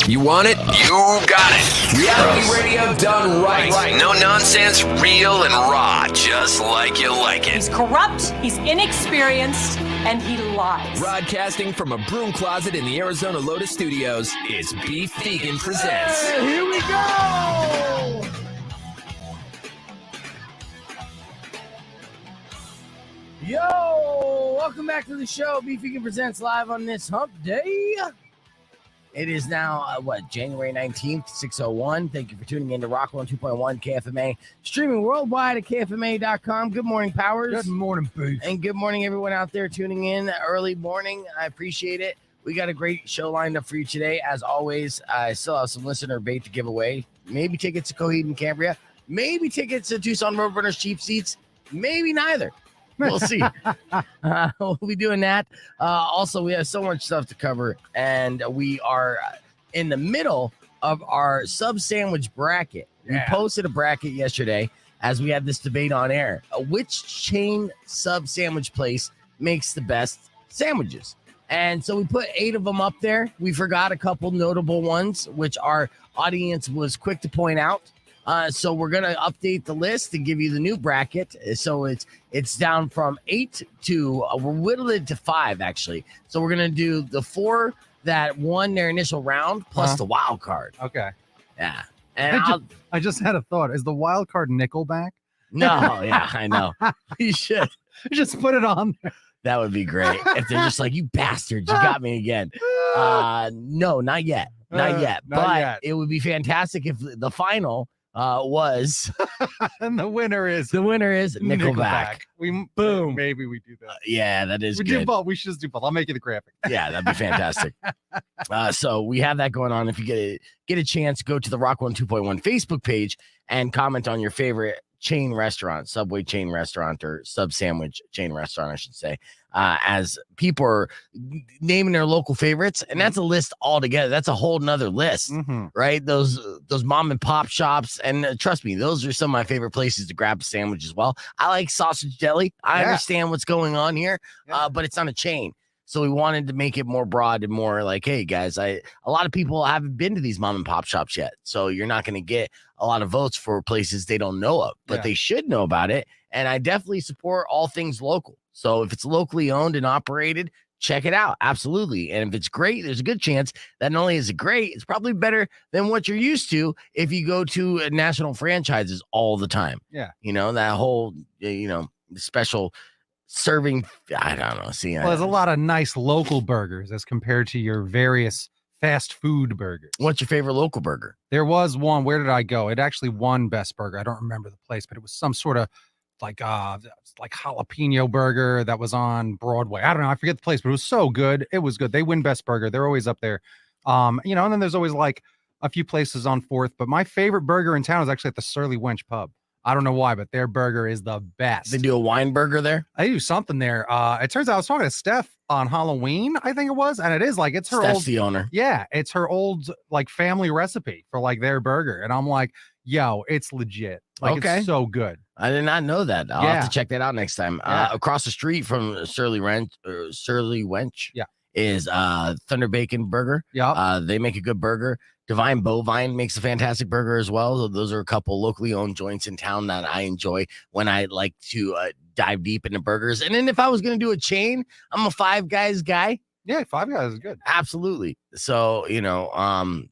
You want it? You got it. Reality radio done right. No nonsense, real and raw, just like you like it. He's corrupt, he's inexperienced, and he lies. Broadcasting from a broom closet in the Arizona Lotus Studios, it's Beef Vegan Presents. Hey, here we go! Yo! Welcome back to the show. Beef Vegan Presents live on this hump day. It is now, January 19th, 6:01. Thank you for tuning in to Rock 102.1 KFMA, streaming worldwide at KFMA.com. Good morning, Powers. Good morning, Beef. And good morning, everyone out there tuning in early morning. I appreciate it. We got a great show lined up for you today. As always, I still have some listener bait to give away. Maybe tickets to Coheed and Cambria. Maybe tickets to Tucson Roadrunners cheap seats. Maybe neither. We'll see. We'll be doing that. Also, we have so much stuff to cover, and we are in the middle of our sub sandwich bracket. Yeah. We posted a bracket yesterday as we had this debate on air. Which chain sub sandwich place makes the best sandwiches? And so we put 8 of them up there. We forgot a couple notable ones, which our audience was quick to point out. So we're going to update the list and give you the new bracket. So it's down from 8 to, we're whittled it to 5, actually. So we're going to do the 4 that won their initial round plus the wild card. Okay. Yeah. And I just had a thought. Is the wild card Nickelback? No, yeah, I know. You should. Just put it on there. That would be great. If they're just like, you bastards, you got me again. No, not yet. Not yet. It would be fantastic if the final was and the winner is Nickelback. Boom. Maybe we do that. Yeah, that is we good. do both. We should just do both. I'll make you the graphic. Yeah, that'd be fantastic. So we have that going on. If you get a chance, go to the Rock 102.1 Facebook page and comment on your favorite chain restaurant, Subway chain restaurant, or sub sandwich chain restaurant, I should say, as people are naming their local favorites. And that's a list altogether. That's a whole nother list, right? Those mom and pop shops. And trust me, those are some of my favorite places to grab a sandwich as well. I like Sausage Deli. I understand what's going on here, but it's on a chain. So we wanted to make it more broad and more like, hey, guys, a lot of people haven't been to these mom and pop shops yet. So you're not going to get a lot of votes for places they don't know of, but they should know about it. And I definitely support all things local. So if it's locally owned and operated, check it out. Absolutely. And if it's great, there's a good chance that not only is it great, it's probably better than what you're used to if you go to national franchises all the time. Yeah. You know, that whole, special serving, I don't know. See, well, there's a lot of nice local burgers as compared to your various fast food burgers. What's your favorite local burger? There was one. Where did I go? It actually won best burger. I don't remember the place, but it was some sort of like jalapeno burger that was on Broadway. I don't know. I forget the place, but it was so good. It was good. They win best burger. They're always up there. And then there's always like a few places on 4th, but my favorite burger in town is actually at the Surly Wench Pub. I don't know why, but their burger is the best. They do a wine burger there? They do something there. It turns out I was talking to Steph on Halloween, I think it was, and it is like it's her Steph's the owner. Yeah, it's her old like family recipe for like their burger. And I'm like, yo, it's legit. Like it's so good. I did not know that. I'll have to check that out next time. Across the street from Surly Wench is Thunder Bacon Burger. Yeah. They make a good burger. Divine Bovine makes a fantastic burger as well. So those are a couple locally owned joints in town that I enjoy when I like to dive deep into burgers. And then if I was going to do a chain, I'm a Five Guys guy. Yeah, Five Guys is good. Absolutely. So,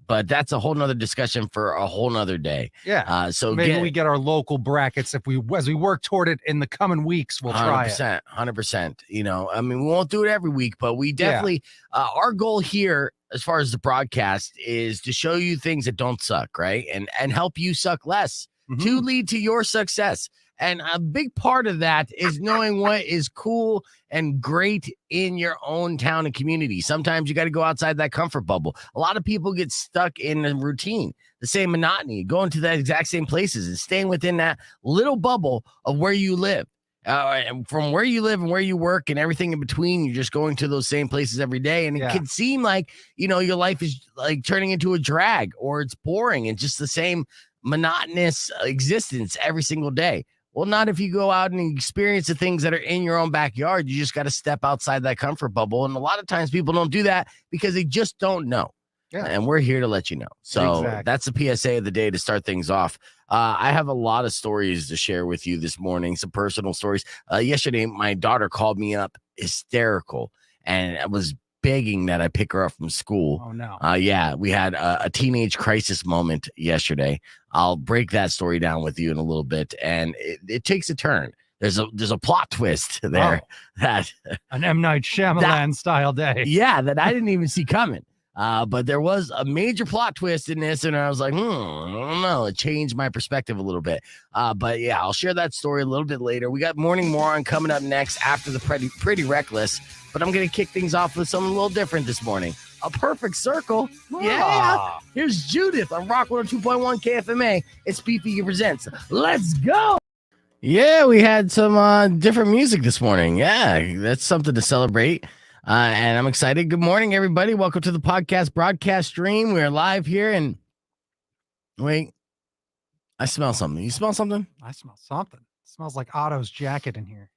but that's a whole nother discussion for a whole nother day. Yeah. So maybe we get our local brackets as we work toward it in the coming weeks. We'll try it. 100%. We won't do it every week, but we definitely, our goal here as far as the broadcast is to show you things that don't suck, right? And help you suck less to lead to your success. And a big part of that is knowing what is cool and great in your own town and community. Sometimes you got to go outside that comfort bubble. A lot of people get stuck in the routine, the same monotony, going to the exact same places and staying within that little bubble of where you live. And from where you live and where you work and everything in between, you're just going to those same places every day. And it can seem like, your life is like turning into a drag, or it's boring and just the same monotonous existence every single day. Well, not if you go out and experience the things that are in your own backyard. You just got to step outside that comfort bubble. And a lot of times people don't do that because they just don't know. Yeah. And we're here to let you know. So Exactly. that's the PSA of the day to start things off. I have a lot of stories to share with you this morning, some personal stories. Yesterday, my daughter called me up hysterical, and I was begging that I pick her up from school. Oh, no. Yeah, we had a teenage crisis moment yesterday. I'll break that story down with you in a little bit, and it takes a turn. There's a plot twist there that An M. Night Shyamalan style day. yeah, that I didn't even see coming. But there was a major plot twist in this, and I was like, I don't know. It changed my perspective a little bit. But yeah, I'll share that story a little bit later. We got Morning Moron coming up next after the Pretty Reckless, but I'm going to kick things off with something a little different this morning. A perfect circle. Yeah. Here's Judith on Rock 102.1 KFMA. It's Beefy Presents. Let's go. Yeah, we had some different music this morning. Yeah, that's something to celebrate. And I'm excited. Good morning, everybody. Welcome to the podcast broadcast stream. We're live here. And wait, I smell something. You smell something? I smell something. It smells like Otto's jacket in here.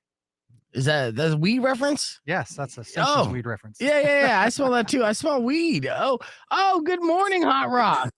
Is that's a weed reference? Yes, that's a Simpsons weed reference. Yeah. I smell that too. I smell weed. Oh, good morning, Hot Rock.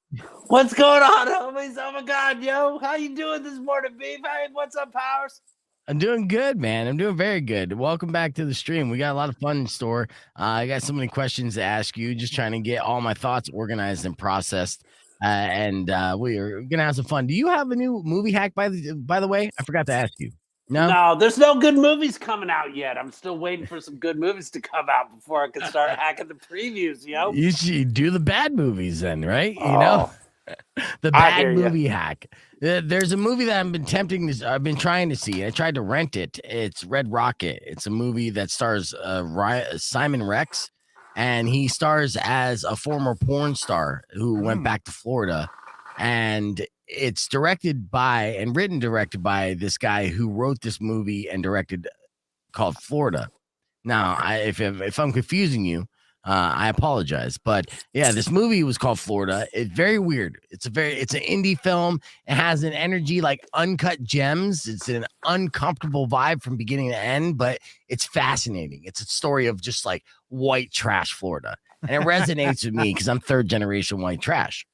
What's going on, homies? Oh my God, yo, how you doing this morning, Beef? Hey, what's up, Powers? I'm doing good, man. I'm doing very good. Welcome back to the stream. We got a lot of fun in store. I got so many questions to ask you. Just trying to get all my thoughts organized and processed. And we are gonna have some fun. Do you have a new movie hack by the way? I forgot to ask you. No, there's no good movies coming out yet. I'm still waiting for some good movies to come out before I can start hacking the previews, yo. You should do the bad movies then, right? You know, the bad movie hack. There's a movie that I've been trying to see. I tried to rent it. It's Red Rocket. It's a movie that stars Simon Rex, and he stars as a former porn star who went back to Florida, and it's directed by this guy who wrote this movie and directed called Florida. Now, if I'm confusing you, I apologize, but yeah, this movie was called Florida. It's very weird. It's an indie film. It has an energy like Uncut Gems. It's an uncomfortable vibe from beginning to end, but it's fascinating. It's a story of just like white trash Florida, and it resonates with me because I'm third generation white trash.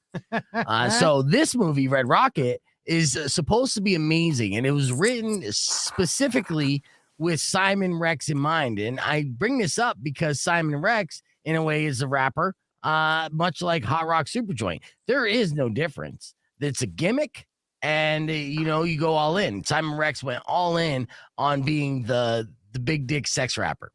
So this movie, Red Rocket, is supposed to be amazing, and it was written specifically with Simon Rex in mind. And I bring this up because Simon Rex, in a way, is a rapper, much like Hotrock Supajoint. There is no difference. It's a gimmick, and you go all in. Simon Rex went all in on being the big dick sex rapper.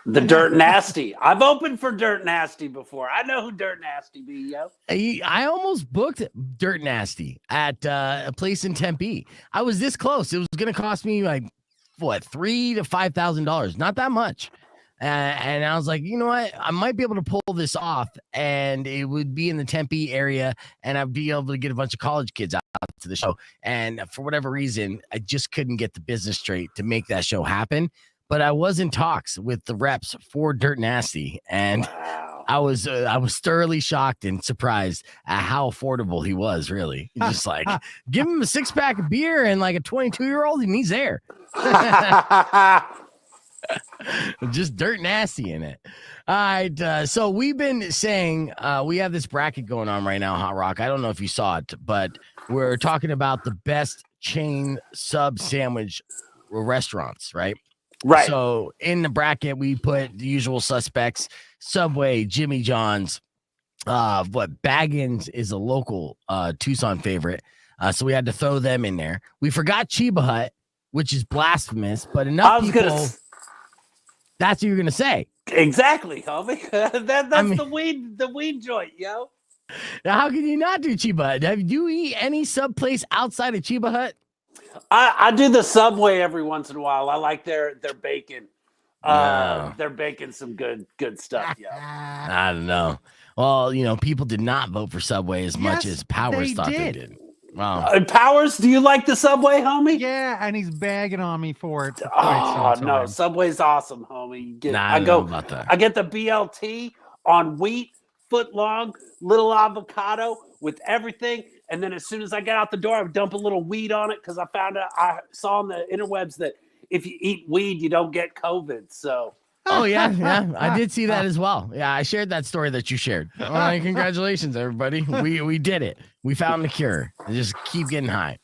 The Dirt Nasty. I've opened for Dirt Nasty before. I know who Dirt Nasty be, yo. I almost booked Dirt Nasty at a place in Tempe. I was this close. It was going to cost me like $3,000 to $5,000, not that much. And I was like, you know what? I might be able to pull this off, and it would be in the Tempe area, and I'd be able to get a bunch of college kids out to the show. And for whatever reason, I just couldn't get the business straight to make that show happen. But I was in talks with the reps for Dirt Nasty, and I was thoroughly shocked and surprised at how affordable he was. Really, just like give him a 6-pack of beer and like a 22-year-old, and he's there. Just Dirt Nasty in it. All right, so we've been saying we have this bracket going on right now, Hot Rock. I don't know if you saw it, but we're talking about the best chain sub sandwich restaurants, right? Right. So in the bracket, we put the usual suspects: Subway, Jimmy John's. Baggins is a local Tucson favorite, so we had to throw them in there. We forgot Chiba Hut, which is blasphemous, but enough people. That's what you're gonna say. Exactly, homie. That's the weed joint, yo. Now, how can you not do Chiba Hut? Have you eat any sub place outside of Chiba Hut? I do the Subway every once in a while. I like their bacon. No. They're baking some good stuff, yo. I don't know. Well, people did not vote for Subway as much as Powers thought they did. Wow. Powers, do you like the Subway, homie? Yeah, and he's bagging on me for it. No, Subway's awesome, homie. I don't know about that. I get the BLT on wheat, foot long, little avocado with everything. And then as soon as I get out the door, I dump a little weed on it because I saw on the interwebs that if you eat weed, you don't get COVID. So Oh yeah. I did see that as well. Yeah, I shared that story that you shared. Congratulations, everybody. We did it. We found the cure. Just keep getting high.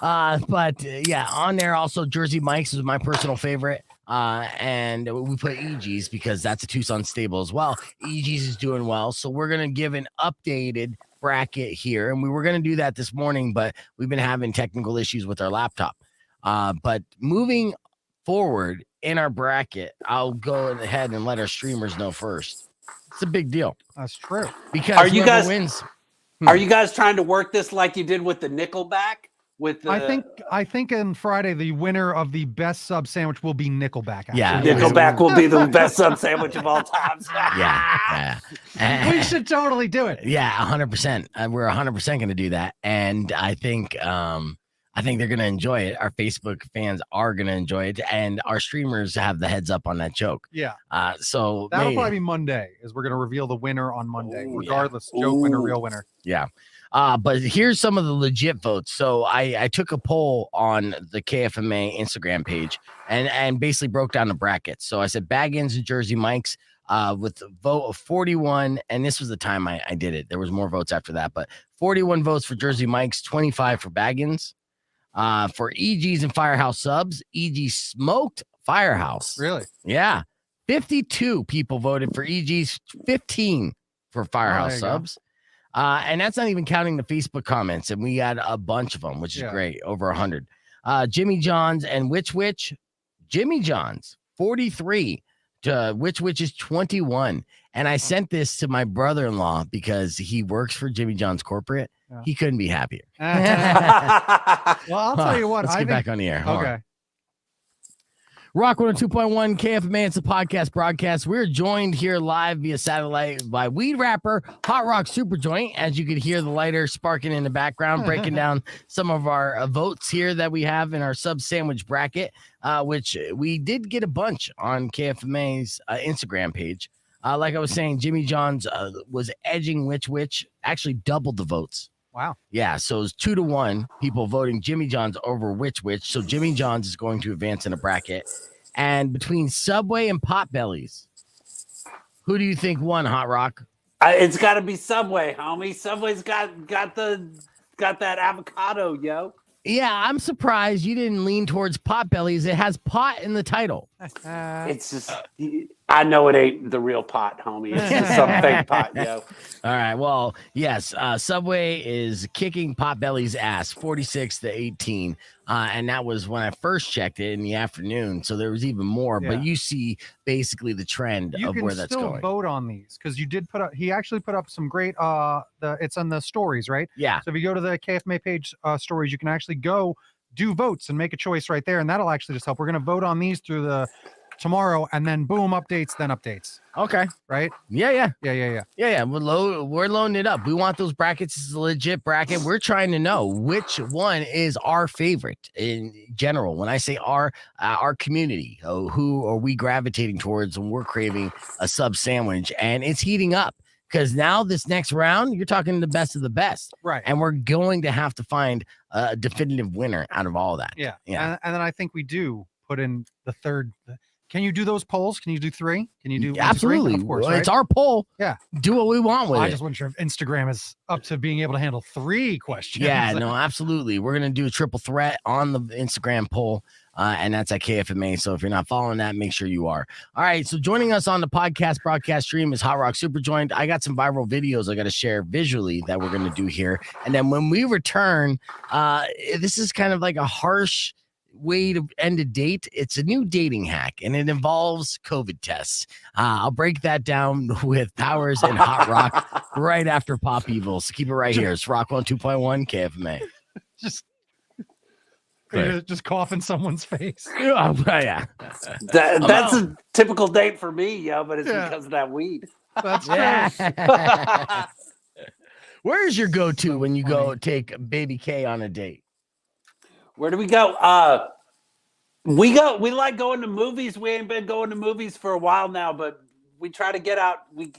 But yeah, on there also Jersey Mike's is my personal favorite. And we put EG's because that's a Tucson stable as well. EG's is doing well, so we're gonna give an updated bracket here, and we were gonna do that this morning, but we've been having technical issues with our laptop. But moving forward in our bracket, I'll go ahead and let our streamers know first. It's a big deal. That's true. Because Are you whoever guys wins. Are you guys trying to work this like you did with the Nickelback? With the, I think on Friday the winner of the best sub sandwich will be Nickelback. Actually. Yeah. Nickelback will be the best sub sandwich of all time. Yeah. We should totally do it. Yeah, 100%. We're 100% going to do that, and I think they're going to enjoy it. Our Facebook fans are going to enjoy it, and our streamers have the heads up on that joke. Yeah. So that'll probably be Monday, as we're going to reveal the winner on Monday, regardless, joke winner, real winner. Yeah. But here's some of the legit votes. So I took a poll on the KFMA Instagram page and basically broke down the brackets. So I said Baggins and Jersey Mike's with a vote of 41. And this was the time I did it. There was more votes after that, but 41 votes for Jersey Mike's, 25 for Baggins. For EG's and Firehouse subs, EG smoked Firehouse. Really? Yeah. 52 people voted for EG's, 15 for Firehouse subs. And that's not even counting the Facebook comments. And we had a bunch of them, which is great. Over 100. Jimmy John's and Witch. Jimmy John's, 43 to Witch is 21. And I sent this to my brother-in-law because he works for Jimmy John's corporate. Yeah. He couldn't be happier. Well, I'll tell you what. Let's get back on the air. Okay. Rock 102.1 KFMA, it's a podcast broadcast. We're joined here live via satellite by weed rapper Hotrock Supajoint. As you could hear the lighter sparking in the background, breaking down some of our votes here that we have in our sub sandwich bracket, which we did get a bunch on KFMA's Instagram page. Like I was saying, Jimmy John's was edging Witch, actually doubled the votes. Wow. Yeah, so it's 2-1 people voting Jimmy John's over Witch. So Jimmy John's is going to advance in a bracket. And between Subway and Potbellies, who do you think won, Hot Rock? It's got to be Subway, homie. Subway's got that avocado, yo. Yeah, I'm surprised you didn't lean towards Potbellies. It has pot in the title. It's just, I know it ain't the real pot, homie. It's just some fake pot, yo. All right. Well, yes, Subway is kicking Potbelly's ass, 46-18. And that was when I first checked it in the afternoon. So there was even more. But you see basically the trend of where that's going. You can still vote on these because you did put up. He actually put up some great. It's on the stories, right? Yeah. So if you go to the KFMA page stories, you can actually go do votes and make a choice right there, and that'll actually just help. We're gonna vote on these through the tomorrow, and then boom, updates, then updates. Okay. Right? Yeah. Yeah. We're loading it up. We want those brackets. It's a legit bracket. We're trying to know which one is our favorite in general. When I say our community, who are we gravitating towards when we're craving a sub sandwich, and it's heating up. Because now this next round, you're talking the best of the best. Right. And we're going to have to find a definitive winner out of all that. Yeah. And then I think we do put in the third. Can you do those polls? Can you do 3? Can you do absolutely? Of course, well, right? It's our poll. Yeah. Do what we want with it. I just wasn't sure if Instagram is up to being able to handle 3 questions. Yeah, no, absolutely. We're going to do a triple threat on the Instagram poll, and that's at KFMA. So if you're not following that, make sure you are. All right, so joining us on the podcast broadcast stream is Hotrock Supajoint. I got some viral videos I got to share visually that we're going to do here. And then when we return, this is kind of like a harsh way to end a date. It's a new dating hack, and it involves COVID tests. I'll break that down with Powers and Hot Rock right after Pop Evil. So keep it right here. It's Rock 102.1 KFMA. Just cough in someone's face. Yeah. That's a typical date for me, yo, but it's because of that weed. That's true. Where's your go-to when you go take Baby K on a date? Where do we go? We like going to movies. We ain't been going to movies for a while now, but we try to get out. We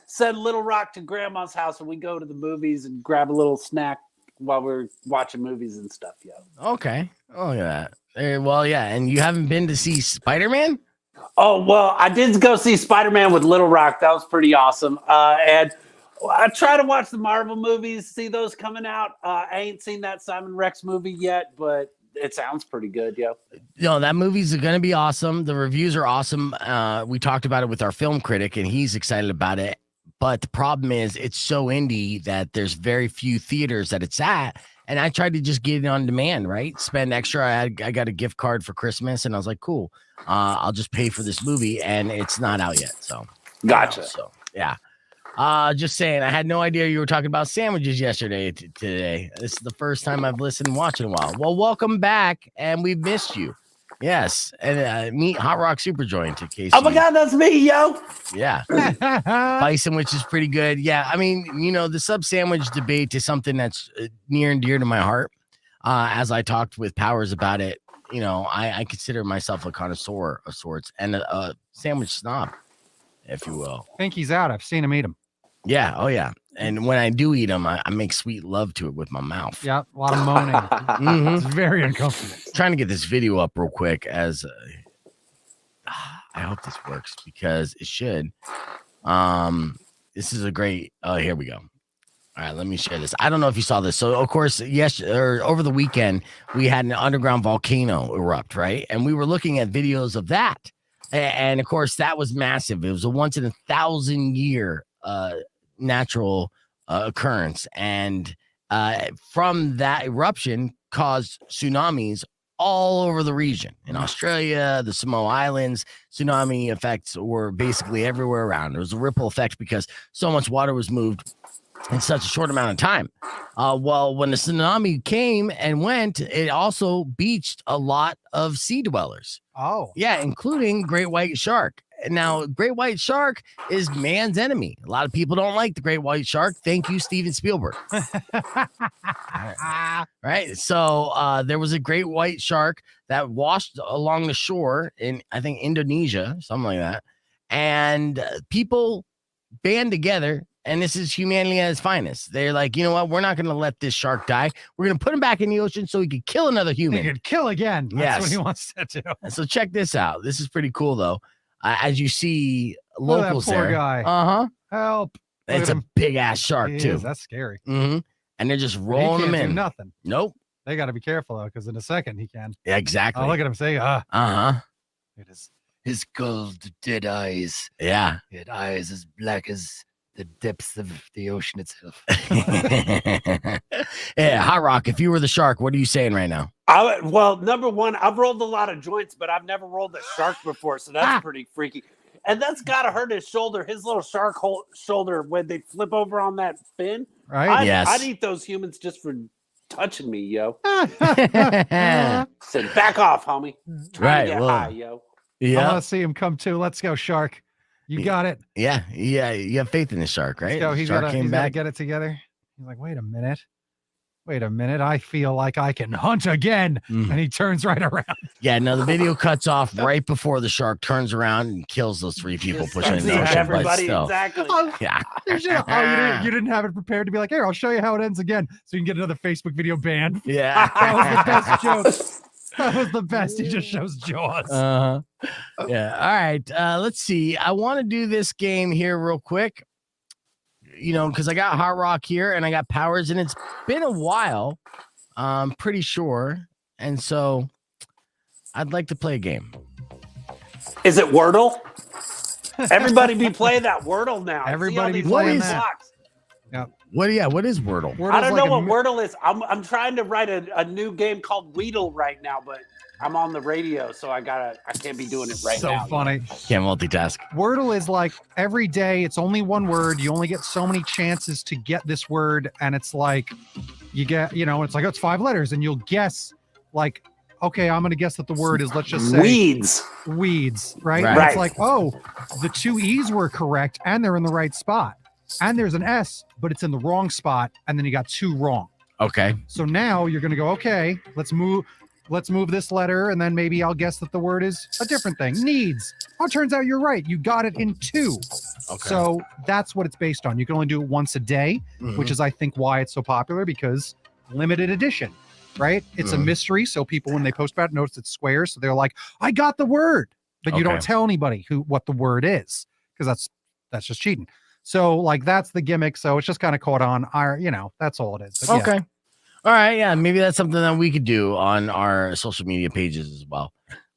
send Little Rock to Grandma's house, and we go to the movies and grab a little snack while we're watching movies and stuff, yo. Okay. Oh, yeah. Well, yeah. And you haven't been to see Spider-Man? Oh, well, I did go see Spider-Man with Little Rock. That was pretty awesome. And I try to watch the Marvel movies, see those coming out. I ain't seen that Simon Rex movie yet, but it sounds pretty good, yo. No, that movie's going to be awesome. The reviews are awesome. We talked about it with our film critic, and he's excited about it. But the problem is it's so indie that there's very few theaters that it's at. And I tried to just get it on demand, right? Spend extra. I got a gift card for Christmas, and I was like, cool. I'll just pay for this movie, and it's not out yet. So, Gotcha. So, yeah. Just saying, I had no idea you were talking about sandwiches yesterday. Today, this is the first time I've listened and watched in a while. Well, welcome back, and we've missed you. Yes, and meet Hotrock Supajoint in case. Oh my God, that's me, yo! Yeah, bison, which is pretty good. Yeah, I mean, the sub sandwich debate is something that's near and dear to my heart. As I talked with Powers about it, I consider myself a connoisseur of sorts and a sandwich snob, if you will. I think he's out. I've seen him eat them. Yeah. Oh, yeah. And when I do eat them, I make sweet love to it with my mouth. Yeah. A lot of moaning. It's very uncomfortable. Trying to get this video up real quick as I hope this works because it should. This is a great. Oh, here we go. All right, let me share this. I don't know if you saw this. So, of course, over the weekend, we had an underground volcano erupt, right? And we were looking at videos of that. And, of course, that was massive. It was a once-in-a-thousand-year natural occurrence. And from that eruption caused tsunamis all over the region. In Australia, the Samoa Islands, tsunami effects were basically everywhere around. There was a ripple effect because so much water was moved in such a short amount of time. Well, when the tsunami came and went, it also beached a lot of sea dwellers. Oh. Yeah, including great white shark. Now, great white shark is man's enemy. A lot of people don't like the great white shark. Thank you, Steven Spielberg. Right. So there was a great white shark that washed along the shore in, I think, Indonesia, something like that. And people band together. And this is humanity at its finest. They're like, you know what? We're not going to let this shark die. We're going to put him back in the ocean so he could kill another human. He could kill again. That's what he wants to do. And so check this out. This is pretty cool, though. As you see locals poor there. guy. Uh-huh. Help. It's a big-ass shark, too. That's scary. Mm-hmm. And they're just He rolling can't them in. do nothing. Nope. They got to be careful, though, because in a second he can. Yeah, exactly. Oh, look at him say, Uh-huh. It is. His cold, dead eyes. Yeah. He had eyes as black as the depths of the ocean itself. Yeah, Hotrock, if you were the shark, what are you saying right now? Well, number one, I've rolled a lot of joints, but I've never rolled a shark before, so that's pretty freaky. And that's got to hurt his shoulder, his little shark shoulder when they flip over on that fin. Right? Yes. I'd eat those humans just for touching me, yo. Right. Said, back off, homie. Trying to get high, yo. I Yeah. want to see him come too. Let's go, shark. You got it. Yeah. You have faith in the shark, right? Let's go. He's Shark got came to back. get it together. He's like, wait a minute. I feel like I can hunt again. And he turns right around. Yeah, no, the video cuts off right before the shark turns around and kills those three people pushing in the ocean. But Everybody, still. exactly. Yeah. You didn't have it prepared to be like, here, I'll show you how it ends again. So you can get another Facebook video banned. Yeah. That was the best joke. That was the best. He just shows Jaws. Yeah. All right. Let's see. I want to do this game here real quick. Because I got Hotrock here and I got Powers, and it's been a while. I'm pretty sure. And so I'd like to play a game. Is it Wordle? Everybody be playing that Wordle now. Everybody See be all these playing little that. blocks? What is Wordle? Wordle's I don't like know a what Wordle is. I'm trying to write a new game called Weedle right now, but I'm on the radio, so I can't be doing it right so now. funny. Can't multitask. Wordle is like every day, it's only one word. You only get so many chances to get this word. And it's like, you get, it's like, it's 5 letters. And you'll guess, like, okay, I'm going to guess that the word is, let's just say Weeds, right? Right. And it's like, oh, the 2 E's were correct and they're in the right spot. And there's an S, but it's in the wrong spot. And then you got 2 wrong. Okay. So now you're going to go, okay, let's move this letter, and then maybe I'll guess that the word is a different thing. Needs. Oh, it turns out you're right. You got it in 2. Okay. So that's what it's based on. You can only do it once a day, which is, I think, why it's so popular, because limited edition, right? It's a mystery. So people, when they post about it, notice it's squares. So they're like, I got the word. but you don't tell anybody what the word is, because that's just cheating. So like that's the gimmick. So it's just kind of caught on our, that's all it is. But okay. All right. Yeah. Maybe that's something that we could do on our social media pages as well.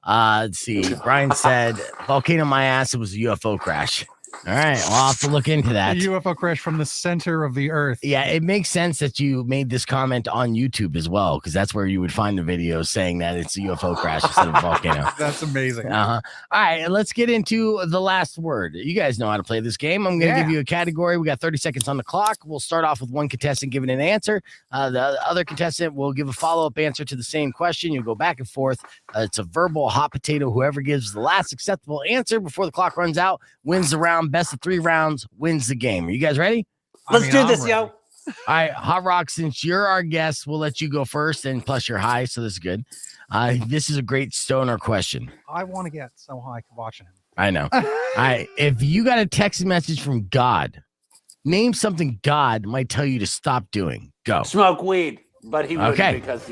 Let's see. Brian said, volcano my ass. It was a UFO crash. All right. Well, I'll have to look into that. A UFO crash from the center of the earth. Yeah, it makes sense that you made this comment on YouTube as well, because that's where you would find the video saying that it's a UFO crash instead of a volcano. That's amazing. All right, let's get into the last word. You guys know how to play this game. I'm going to give you a category. We got 30 seconds on the clock. We'll start off with one contestant giving an answer. The other contestant will give a follow-up answer to the same question. You'll go back and forth. It's a verbal hot potato. Whoever gives the last acceptable answer before the clock runs out wins the round. Best of 3 rounds wins the game. Are you guys ready? Let's do this, yo. All right, Hotrock, since you're our guest, we'll let you go first, and plus you're high, so this is good. This is a great stoner question. I want to get so high watching him. I know. All right, if you got a text message from God, name something God might tell you to stop doing. Go. Smoke weed, but he wouldn't because,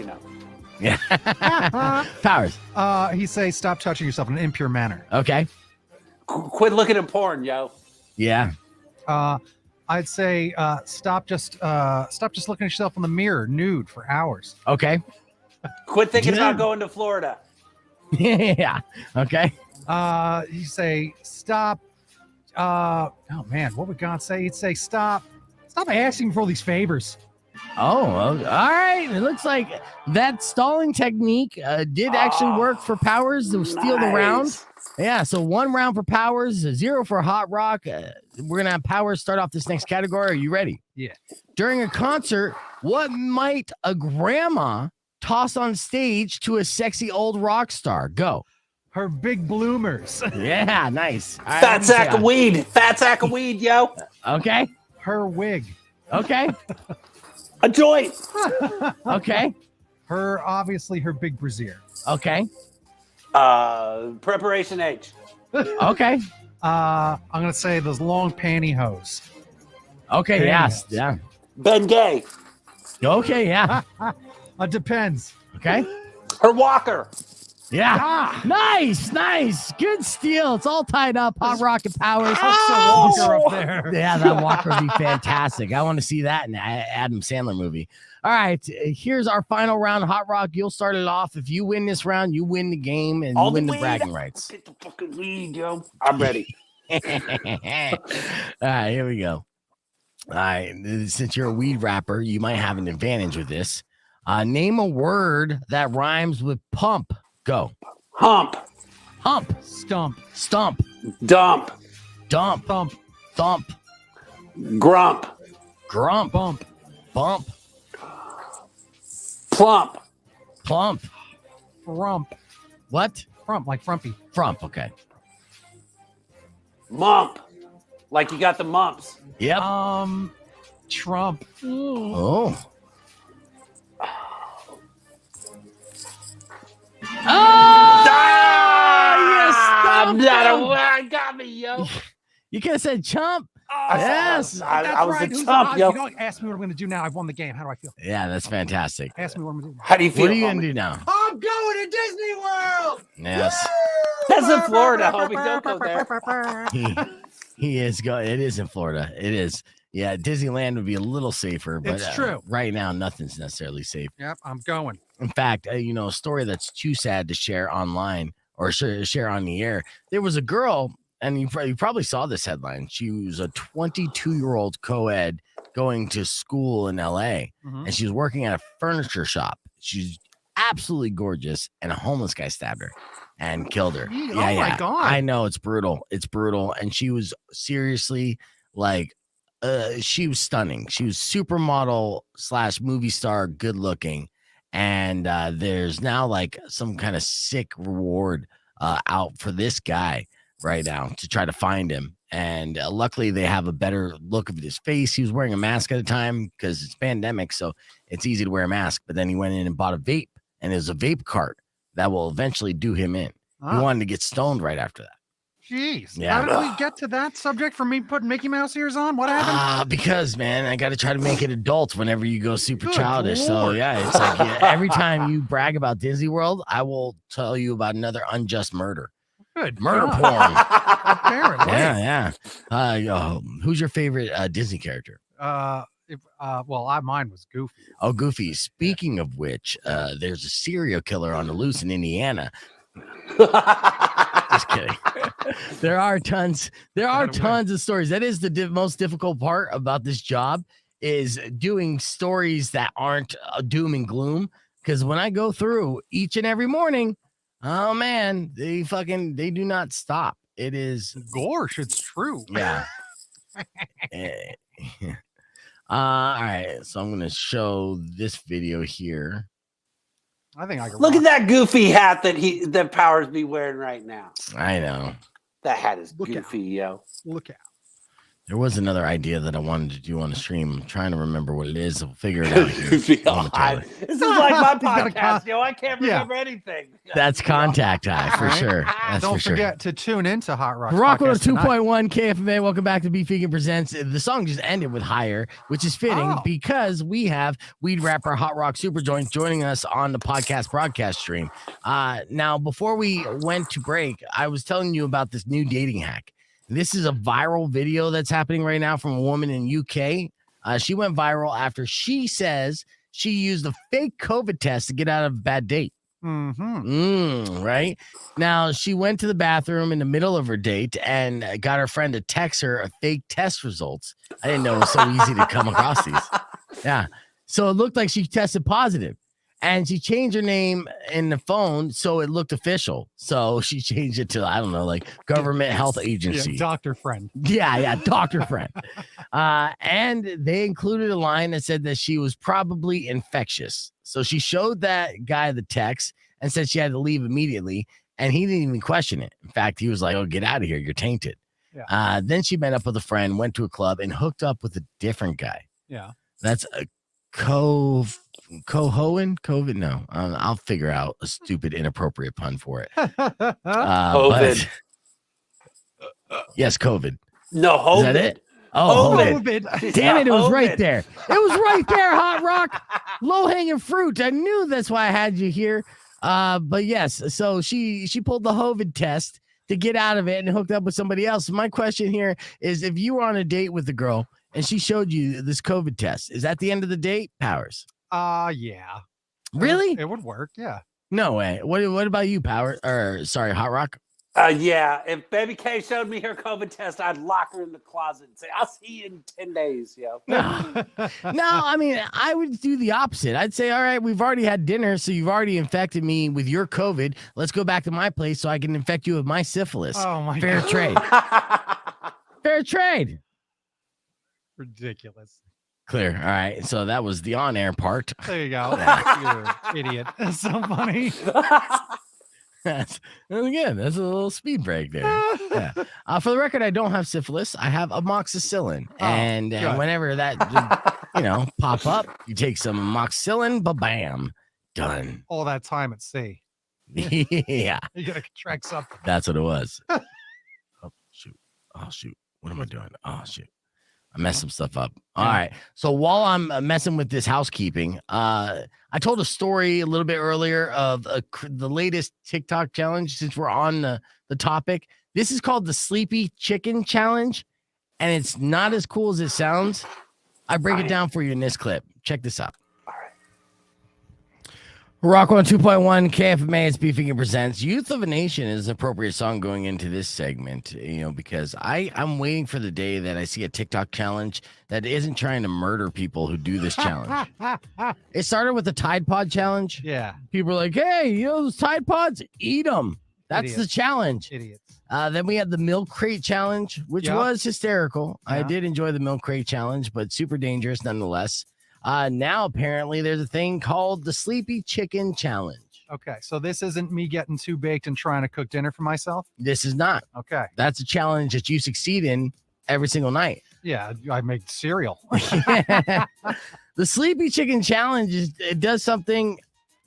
Yeah. Powers. He say stop touching yourself in an impure manner. Okay. Quit looking at porn, yo. Yeah. I'd say stop just looking at yourself in the mirror nude for hours. Okay. Quit thinking about going to Florida. Yeah. Okay. You say stop. Oh man, what would God say? He'd say stop asking for all these favors. Oh, all right. It looks like that stalling technique did actually work for Powers to steal the round. Yeah, so 1 round for Powers, 0 for Hotrock. We're going to have Powers start off this next category. Are you ready? Yeah. During a concert, what might a grandma toss on stage to a sexy old rock star? Go. Her big bloomers. Yeah, nice. Right, Fat sack of weed. Fat sack of weed, yo. Okay. Her wig. Okay. A joint. Okay. Obviously her big brassiere. Okay. Preparation H. Okay. I'm gonna say those long pantyhose. Okay. Pantyhose. Yes. Yeah. Ben Gay. Okay. Yeah. Depends. Okay. Her walker. Yeah. Nice. Good steal. It's all tied up. Hot Rocket Powers. Walker up there. Yeah, that walker would be fantastic. I want to see that in an Adam Sandler movie. All right, here's our final round. Hot Rock, you'll start it off. If you win this round, you win the game and you win the bragging rights. Get the fucking weed, yo. I'm ready. All right, here we go. All right, since you're a weed rapper, you might have an advantage with this. Name a word that rhymes with pump. Go. Hump. Stump. Dump. Thump. Grump. Bump. Plump. Frump. What? Frump, like frumpy. Frump. Okay. Mump. Like you got the mumps. Yep. Trump. Oh. Got me, yo. You could have said chump. Yes. I was right. a chump, yo. You don't ask me what I'm going to do now. I've won the game. How do I feel? Yeah, that's fantastic. Ask me what I'm going to do now. How do you feel? What are you going to do now? I'm going to Disney World. Yes. That's in Florida, homie. Don't go there. He is going. It is in Florida. It is. Yeah, Disneyland would be a little safer, but It's true. Right now, nothing's necessarily safe. Yep, I'm going. In fact, a story that's too sad to share online or share on the air. There was a girl, and you probably saw this headline. She was a 22-year-old co-ed going to school in LA, and she was working at a furniture shop. She's absolutely gorgeous, and a homeless guy stabbed her and killed her. Oh my God. I know, it's brutal. And she was seriously like, she was stunning. She was supermodel / movie star, good looking. And there's now like some kind of sick reward out for this guy right now to try to find him. And luckily they have a better look of his face. He was wearing a mask at the time because it's pandemic, so it's easy to wear a mask. But then he went in and bought a vape, and it was a vape cart that will eventually do him in. He wanted to get stoned right after that. Jeez. Yeah. How did we get to that subject from me putting Mickey Mouse ears on? What happened? Because, man, I got to try to make it adult whenever you go super Good childish. Lord. So, yeah, it's like every time you brag about Disney World, I will tell you about another unjust murder. Good. Murder God. porn. Apparently. Yeah. Who's your favorite Disney character? Mine was Goofy. Oh, Goofy. Speaking of which, there's a serial killer on the loose in Indiana. Just kidding. There are tons of stories. That is the most difficult part about this job, is doing stories that aren't doom and gloom. Because when I go through each and every morning, oh man, they do not stop. It is Gosh, it's true. yeah. All right, so I'm gonna show this video here. I think I can Look at that goofy hat that Powers be wearing right now. I know. That hat is Look goofy, yo. Look out. There was another idea that I wanted to do on the stream. I'm trying to remember what it is. We'll figure it out here. Goofy momentarily. This is like my gotta podcast, yo. I can't remember anything. That's Contact Eye for Right. sure. That's Don't for sure. forget to tune into Hot Rock. Rock Podcast tonight. 2.1 KFMA. Welcome back to Beef Vegan Presents. The song just ended with Higher, which is fitting because we have weed rapper Hotrock Supajoint joining us on the podcast broadcast stream. Now, before we went to break, I was telling you about this new dating hack. This is a viral video that's happening right now from a woman in UK. She went viral after she says she used a fake COVID test to get out of a bad date. Right now, she went to the bathroom in the middle of her date and got her friend to text her a fake test results. I didn't know it was so easy to come across these. Yeah. So it looked like she tested positive, and she changed her name in the phone so it looked official. So she changed it to, I don't know, like government health agency. Yeah, doctor friend. Yeah, doctor friend. And they included a line that said that she was probably infectious. So she showed that guy the text and said she had to leave immediately, and he didn't even question it. In fact, he was like, "Oh, get out of here, you're tainted." Yeah. Then she met up with a friend, went to a club, and hooked up with a different guy. Yeah. That's a COVID? No, I'll figure out a stupid, inappropriate pun for it. COVID. Yes, COVID. No, Is that it? Oh, COVID. Damn it, it was right COVID. there. It was right there, Hot Rock. Low-hanging fruit. I knew that's why I had you here. But yes, so she pulled the COVID test to get out of it and hooked up with somebody else. My question here is, if you were on a date with a girl and she showed you this COVID test, is that the end of the date, Powers? Yeah. Really? It would work. Yeah. No way. What about you, Power? Or sorry, Hot Rock? Yeah. If Baby K showed me her COVID test, I'd lock her in the closet and say, "I'll see you in 10 days, yo." No, I mean, I would do the opposite. I'd say, all right, we've already had dinner, so you've already infected me with your COVID. Let's go back to my place so I can infect you with my syphilis. Oh my Fair God. trade. Fair trade. Ridiculous. Clear. All right. So that was the on-air part. There you go. You idiot. That's so funny. That's again, that's a little speed break there. Yeah. For the record, I don't have syphilis. I have amoxicillin, and good. whenever that pop up, you take some amoxicillin, bam, done. All that time at sea. Yeah, You gotta contract something. that's what it was. Oh shoot! What am I doing? Oh shoot! I messed some stuff up. All right. So while I'm messing with this housekeeping, I told a story a little bit earlier of the latest TikTok challenge, since we're on the topic. This is called the Sleepy Chicken Challenge, and it's not as cool as it sounds. I break it down for you in this clip. Check this out. Rock 2.1 KFMA, it's Beef Vegan Presents. Youth of a Nation is an appropriate song going into this segment, because I'm waiting for the day that I see a TikTok challenge that isn't trying to murder people who do this challenge. It started with the Tide Pod challenge. Yeah. People are like, hey, those Tide Pods, eat them. That's the Idiots. challenge. Idiots. Then we had the Milk Crate Challenge, which Yeah. was hysterical. I Yeah. did enjoy the Milk Crate Challenge, but super dangerous nonetheless. Now, apparently, there's a thing called the Sleepy Chicken Challenge. Okay. So this isn't me getting too baked and trying to cook dinner for myself. This is not. Okay. That's a challenge that you succeed in every single night. Yeah. I make cereal. The Sleepy Chicken Challenge it does something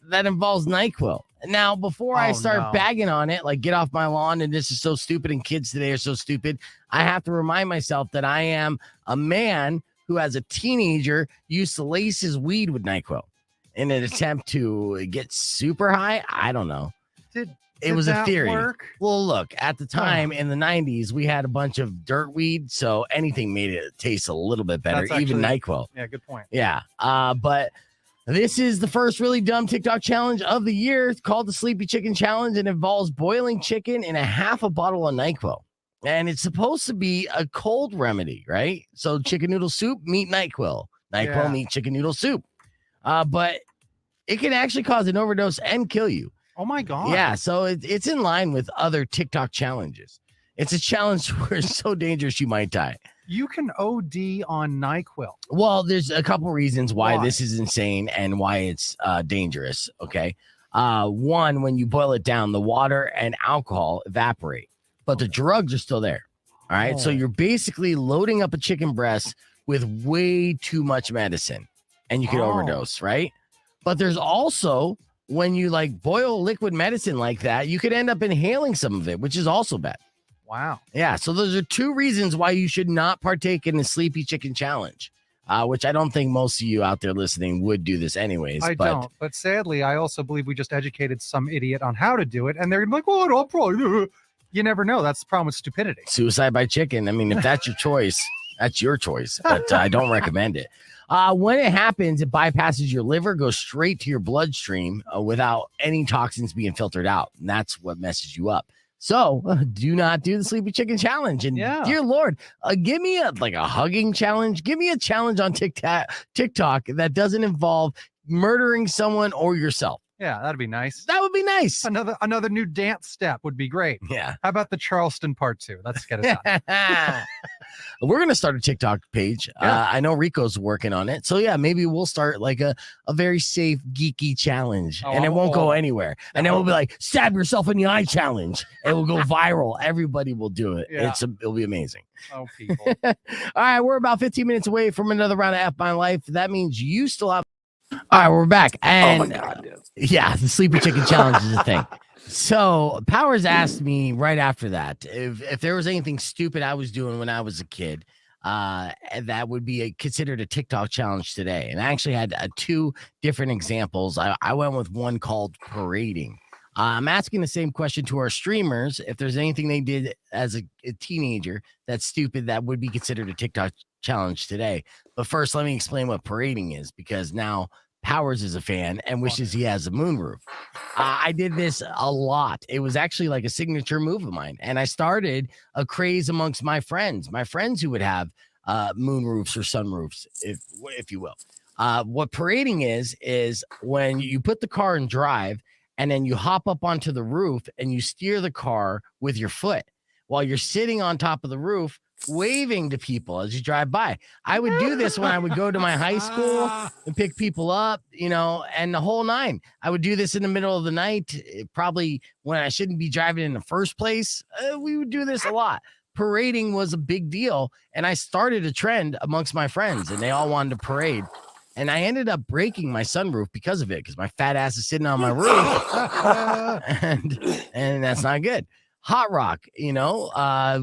that involves NyQuil. Now, before I Oh, start no. bagging on it, like get off my lawn and this is so stupid and kids today are so stupid, I have to remind myself that I am a man who, as a teenager, used to lace his weed with NyQuil in an attempt to get super high. I don't know. it Did was a that theory. work? Well, look, at the time in the 90s, we had a bunch of dirt weed, so anything made it taste a little bit better, That's even actually- NyQuil. Yeah, good point. Yeah. But this is the first really dumb TikTok challenge of the year. It's called the Sleepy Chicken Challenge and involves boiling chicken in a half a bottle of NyQuil. And it's supposed to be a cold remedy, right? So chicken noodle soup, meet NyQuil. NyQuil, meet chicken noodle soup. But it can actually cause an overdose and kill you. Oh my God. Yeah, so it's in line with other TikTok challenges. It's a challenge where it's so dangerous you might die. You can OD on NyQuil. Well, there's a couple reasons why this is insane and why it's dangerous. Okay. One, when you boil it down, the water and alcohol evaporate, but the drugs are still there. All right. So you're basically loading up a chicken breast with way too much medicine and you can overdose, right? But there's also when you like boil liquid medicine like that, you could end up inhaling some of it, which is also bad. Wow. Yeah. So those are two reasons why you should not partake in the Sleepy Chicken Challenge, which I don't think most of you out there listening would do this anyways. I don't. But sadly, I also believe we just educated some idiot on how to do it. And they're like, well, I'll probably. You never know. That's the problem with stupidity. Suicide by chicken. I mean, if that's your choice, that's your choice. But I don't recommend it. When it happens, it bypasses your liver, goes straight to your bloodstream without any toxins being filtered out. And that's what messes you up. So do not do the Sleepy Chicken Challenge. And dear Lord, give me a hugging challenge. Give me a challenge on TikTok that doesn't involve murdering someone or yourself. Yeah, that'd be nice. That would be nice. Another new dance step would be great. Yeah. How about the Charleston part 2? Let's get it done. We're going to start a TikTok page. Yeah. I know Rico's working on it. So yeah, maybe we'll start like a very safe, geeky challenge and it won't go anywhere. And then we'll be like, stab yourself in the eye challenge. It will go viral. Everybody will do it. Yeah. It'll be amazing. Oh, people. All right. We're about 15 minutes away from another round of F My Life. That means you still have. All right, we're back. And oh my God, dude. Yeah, the Sleepy Chicken Challenge is a thing. So Powers asked me right after that if there was anything stupid I was doing when I was a kid that would be considered a TikTok challenge today. And I actually had two different examples. I went with one called parading. I'm asking the same question to our streamers if there's anything they did as a teenager that's stupid that would be considered a TikTok challenge today. But first, let me explain what parading is, because now Powers is a fan and wishes he has a moonroof. I did this a lot. It was actually like a signature move of mine. And I started a craze amongst my friends who would have moonroofs or sunroofs, if you will. What parading is when you put the car in drive and then you hop up onto the roof and you steer the car with your foot while you're sitting on top of the roof, waving to people as you drive by. I would do this when I would go to my high school and pick people up, and the whole nine. I would do this in the middle of the night, probably when I shouldn't be driving in the first place. We would do this a lot. Parading was a big deal, and I started a trend amongst my friends, and they all wanted to parade. And I ended up breaking my sunroof because of it, because my fat ass is sitting on my roof, and that's not good. Hotrock,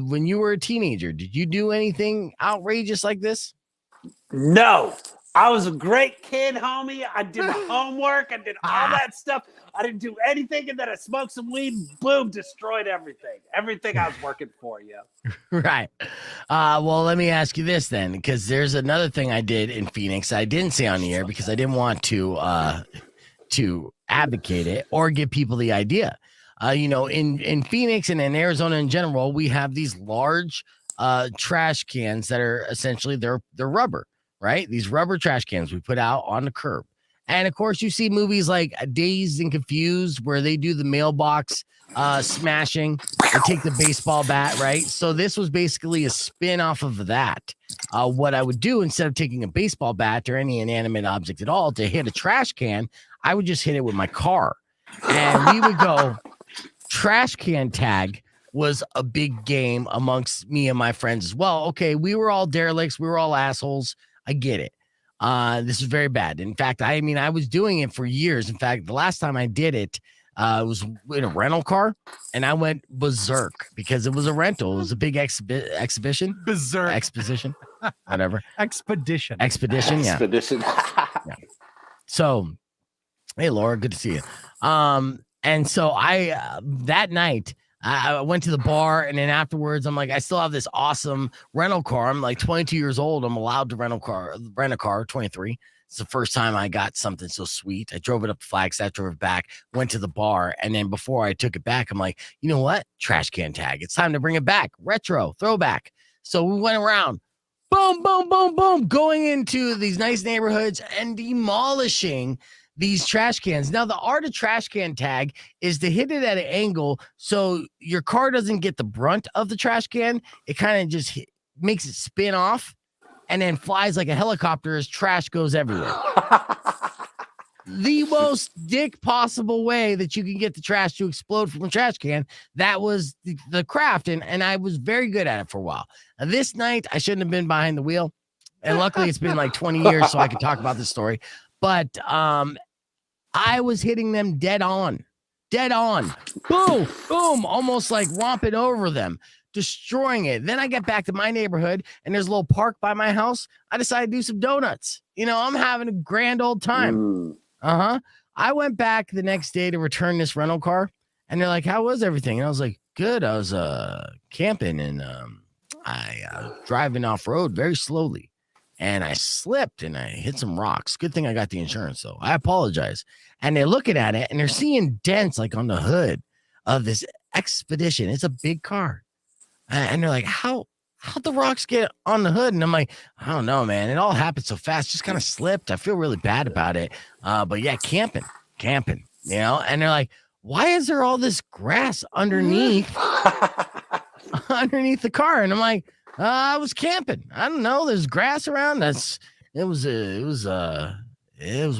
when you were a teenager, did you do anything outrageous like this? No, I was a great kid, homie. I did my homework. I did all that stuff. I didn't do anything, and then I smoked some weed. Boom, destroyed everything. Everything I was working for, Right. Well, let me ask you this then, because there's another thing I did in Phoenix I didn't say on the air because I didn't want to advocate it or give people the idea. In Phoenix and in Arizona in general, we have these large trash cans that are essentially they're rubber, right? These rubber trash cans we put out on the curb. And of course, you see movies like Dazed and Confused where they do the mailbox smashing. They take the baseball bat, right? So this was basically a spin off of that. What I would do instead of taking a baseball bat or any inanimate object at all to hit a trash can, I would just hit it with my car. And we would go trash can tag was a big game amongst me and my friends as well. Okay, we were all derelicts. We were all assholes. I get it. This is very bad. In fact, I was doing it for years. In fact, the last time I did it, was in a rental car, and I went berserk because it was a rental. It was a big exhibition. Berserk. Exposition. Whatever. Expedition. Yeah. Expedition. Yeah. So, hey, Laura, good to see you. And so I that night I went to the bar, and then afterwards I'm like, I still have this awesome rental car. I'm like 22 years old. I'm allowed to rent a car. 23. It's the first time I got something so sweet. I drove it up to Flagstaff, drove it back, went to the bar, and then before I took it back, I'm like, you know what? Trash can tag. It's time to bring it back. Retro, throwback. So we went around. Boom, boom, boom, boom, going into these nice neighborhoods and demolishing these trash cans. Now, the art of trash can tag is to hit it at an angle so your car doesn't get the brunt of the trash can. It kind of just makes it spin off and then flies like a helicopter as trash goes everywhere. The most dick possible way that you can get the trash to explode from a trash can. That was the craft, and I was very good at it for a while. This night, I shouldn't have been behind the wheel, and luckily it's been like 20 years so I can talk about this story. But I was hitting them dead on, boom, boom, almost like romping over them, destroying it. Then I get back to my neighborhood, and there's a little park by my house. I decided to do some donuts. You know, I'm having a grand old time. I went back the next day to return this rental car, and they're like, how was everything? And I was like, good. I was camping, and I driving off road very slowly, and I slipped and I hit some rocks. Good thing I got the insurance, though. I apologize. And they're looking at it, and they're seeing dents like on the hood of this Expedition. It's a big car. And they're like, how'd the rocks get on the hood? And I'm like, I don't know, man. It all happened so fast. Just kind of slipped. I feel really bad about it. But yeah, camping, you know? And they're like, why is there all this grass underneath the car? And I'm like, I was camping. I don't know. There's grass around. It was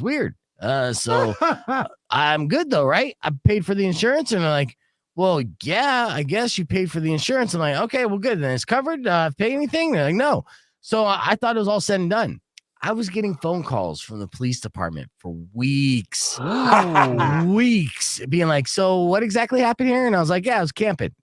weird. So I'm good though, right? I paid for the insurance, and they're like, well, yeah, I guess you paid for the insurance. I'm like, okay, well, good. Then it's covered. Pay anything? They're like, no. So I thought it was all said and done. I was getting phone calls from the police department for weeks, being like, so what exactly happened here? And I was like, yeah, I was camping.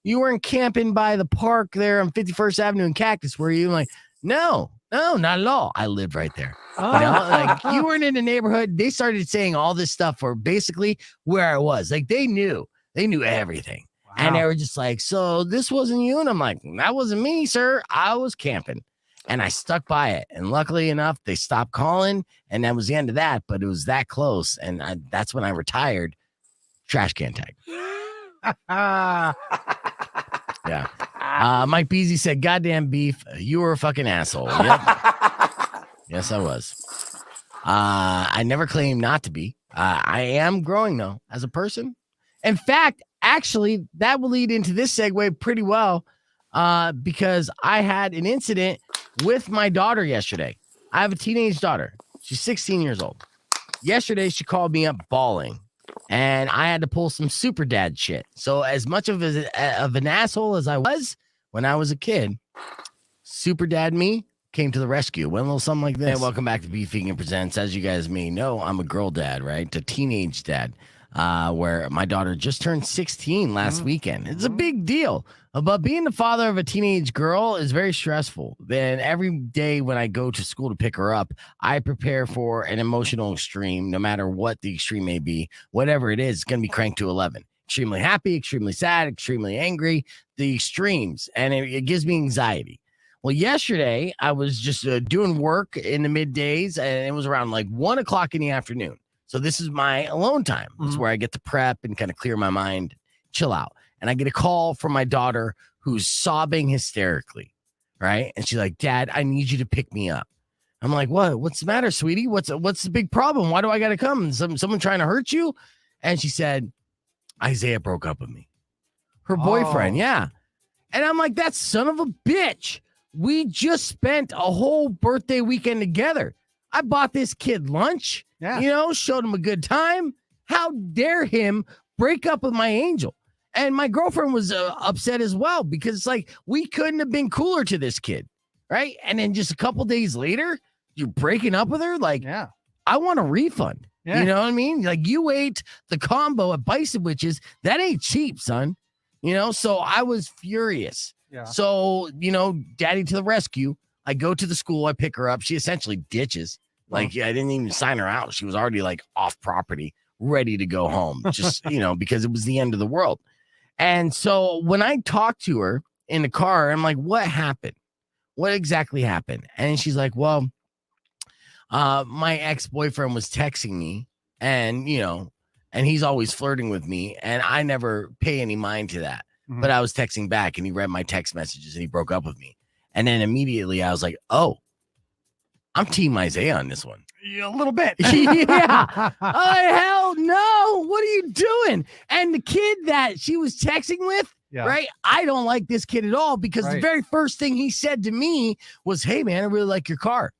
You weren't camping by the park there on 51st Avenue in Cactus, were you? I'm like, no, not at all. I lived right there. You know, like you weren't in the neighborhood. They started saying all this stuff for basically where I was. Like they knew everything. Wow. And they were just like, so this wasn't you? And I'm like, that wasn't me, sir. I was camping. And I stuck by it. And luckily enough, they stopped calling. And that was the end of that. But it was that close. And that's when I retired. Trash can tag. Yeah. Mike Beasy said, goddamn beef, you were a fucking asshole. Yep. Yes, I was. I never claimed not to be. I am growing, though, as a person. In fact, actually, that will lead into this segue pretty well because I had an incident with my daughter yesterday. I have a teenage daughter. She's 16 years old. Yesterday, she called me up bawling, and I had to pull some super dad shit. So as much of an asshole as I was when I was a kid, super dad me came to the rescue. Went a little something like this. Hey, welcome back to Beef Vegan Presents. As you guys may know, I'm a girl dad, right? A teenage dad, where my daughter just turned 16 last weekend. It's a big deal. But being the father of a teenage girl is very stressful. Then every day when I go to school to pick her up, I prepare for an emotional extreme, no matter what the extreme may be. Whatever it is, it's going to be cranked to 11. Extremely happy, extremely sad, extremely angry, the extremes. And it gives me anxiety. Well, yesterday I was just doing work in the middays, and it was around like 1 o'clock in the afternoon. So this is my alone time. It's where I get to prep and kind of clear my mind, chill out. And I get a call from my daughter who's sobbing hysterically, right? And she's like, Dad, I need you to pick me up. I'm like, what? What's the matter, sweetie? What's the big problem? Why do I got to come? Someone trying to hurt you? And she said, Isaiah broke up with me. Her boyfriend, yeah. And I'm like, that son of a bitch. We just spent a whole birthday weekend together. I bought this kid lunch, showed him a good time. How dare him break up with my angel? And my girlfriend was upset as well because it's like we couldn't have been cooler to this kid, right? And then just a couple days later, you're breaking up with her? Like, I want a refund. Yeah. You know what I mean? Like you ate the combo at Bison Witches. That ain't cheap, son. So I was furious. Yeah. So, daddy to the rescue. I go to the school. I pick her up. She essentially ditches. Like, I didn't even sign her out. She was already like off property, ready to go home, just, because it was the end of the world. And so when I talked to her in the car, I'm like, what happened? What exactly happened? And she's like, well, my ex-boyfriend was texting me and, and he's always flirting with me. And I never pay any mind to that. Mhm. But I was texting back and he read my text messages and he broke up with me. And then immediately I was like, oh, I'm Team Isaiah on this one. Yeah, a little bit. Yeah. Oh, hell no. What are you doing? And the kid that she was texting with, Yeah. right? I don't like this kid at all because the Right. very first thing he said to me was, hey, man, I really like your car.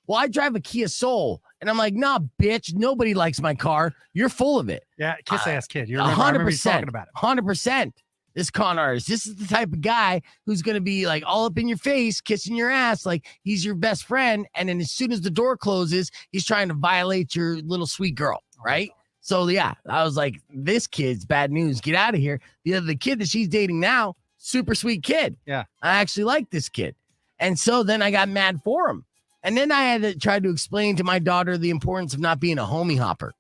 Well, I drive a Kia Soul. And I'm like, nah, bitch, nobody likes my car. You're full of it. Yeah, kiss ass kid. You remember, I remember you talking about it. 100%. This con artist. This is the type of guy who's going to be like all up in your face, kissing your ass like he's your best friend. And then as soon as the door closes, he's trying to violate your little sweet girl, right? So, yeah, I was like, this kid's bad news. Get out of here. The kid that she's dating now, super sweet kid. Yeah. I actually like this kid. And so then I got mad for him. And then I had to try to explain to my daughter the importance of not being a homie hopper.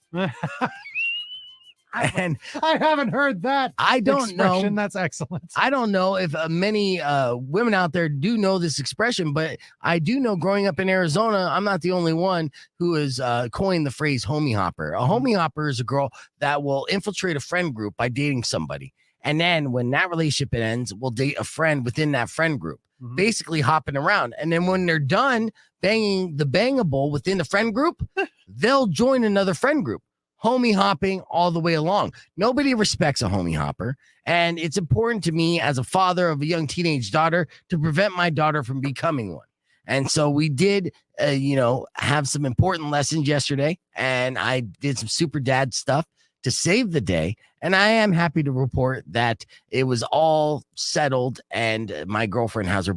And I haven't heard that. I don't know. expression. That's excellent. I don't know if many women out there do know this expression, but I do know growing up in Arizona, I'm not the only one who has coined the phrase homie hopper. A homie hopper is a girl that will infiltrate a friend group by dating somebody. And then when that relationship ends, will date a friend within that friend group, Mhm. basically hopping around. And then when they're done banging the bangable within the friend group, they'll join another friend group. Homie hopping all the way along. Nobody respects a homie hopper. And it's important to me as a father of a young teenage daughter to prevent my daughter from becoming one. And so we did, have some important lessons yesterday. And I did some super dad stuff to save the day. And I am happy to report that it was all settled. And my girlfriend has her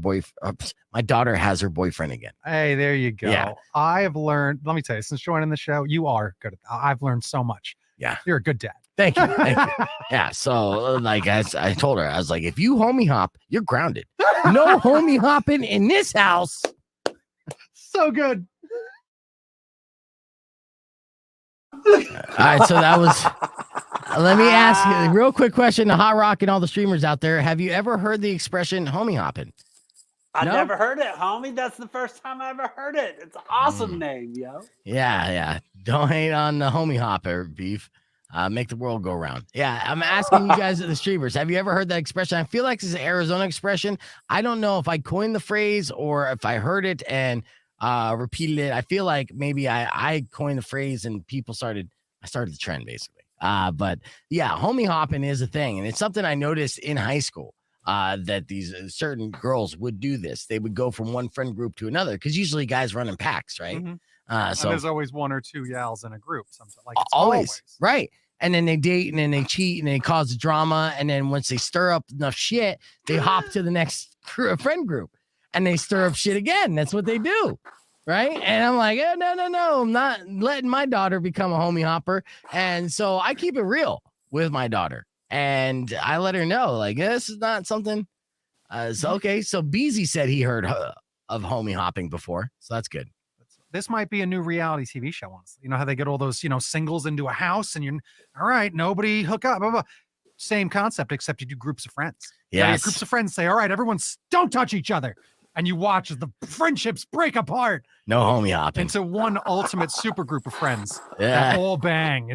my daughter has her boyfriend again. Hey, there you go. Yeah. I've learned, let me tell you, since joining the show, you are good at that. I've learned so much. Yeah. You're a good dad. Thank you. Thank you. Yeah. So, like, as I told her, I was like, if you homie hop, you're grounded. No homie hopping in this house. So good. All right. So that was, let me ask you a real quick question to Hot Rock and all the streamers out there. Have you ever heard the expression homie hopping? I No? never heard it, homie. That's the first time I ever heard it. It's an awesome name, yo. Yeah. Don't hate on the homie hopper beef. Make the world go round. Yeah, I'm asking you guys at the streamers. Have you ever heard that expression? I feel like it's an Arizona expression. I don't know if I coined the phrase or if I heard it and repeated it. I feel like maybe I coined the phrase and I started the trend basically. But yeah, homie hopping is a thing. And it's something I noticed in high school. That these certain girls would do this. They would go from one friend group to another because usually guys run in packs, right? Mhm. So And there's always one or two yals in a group. Something like it's always right. And then they date and then they cheat and they cause drama. And then once they stir up enough shit, they hop to the next friend group and they stir up shit again. That's what they do. Right. And I'm like, oh, no. I'm not letting my daughter become a homie hopper. And so I keep it real with my daughter. And I let her know, like, this is not something. So, okay. So Beezy said he heard of homie hopping before. So that's good. This might be a new reality TV show, honestly. You know how they get all those, singles into a house and you're all right, nobody hook up, blah, blah. Same concept, except you do groups of friends. Yeah, Yes. groups of friends say, all right, everyone don't touch each other. And you watch as the friendships break apart No homie hopping. into one ultimate super group of friends Yeah. that all bang.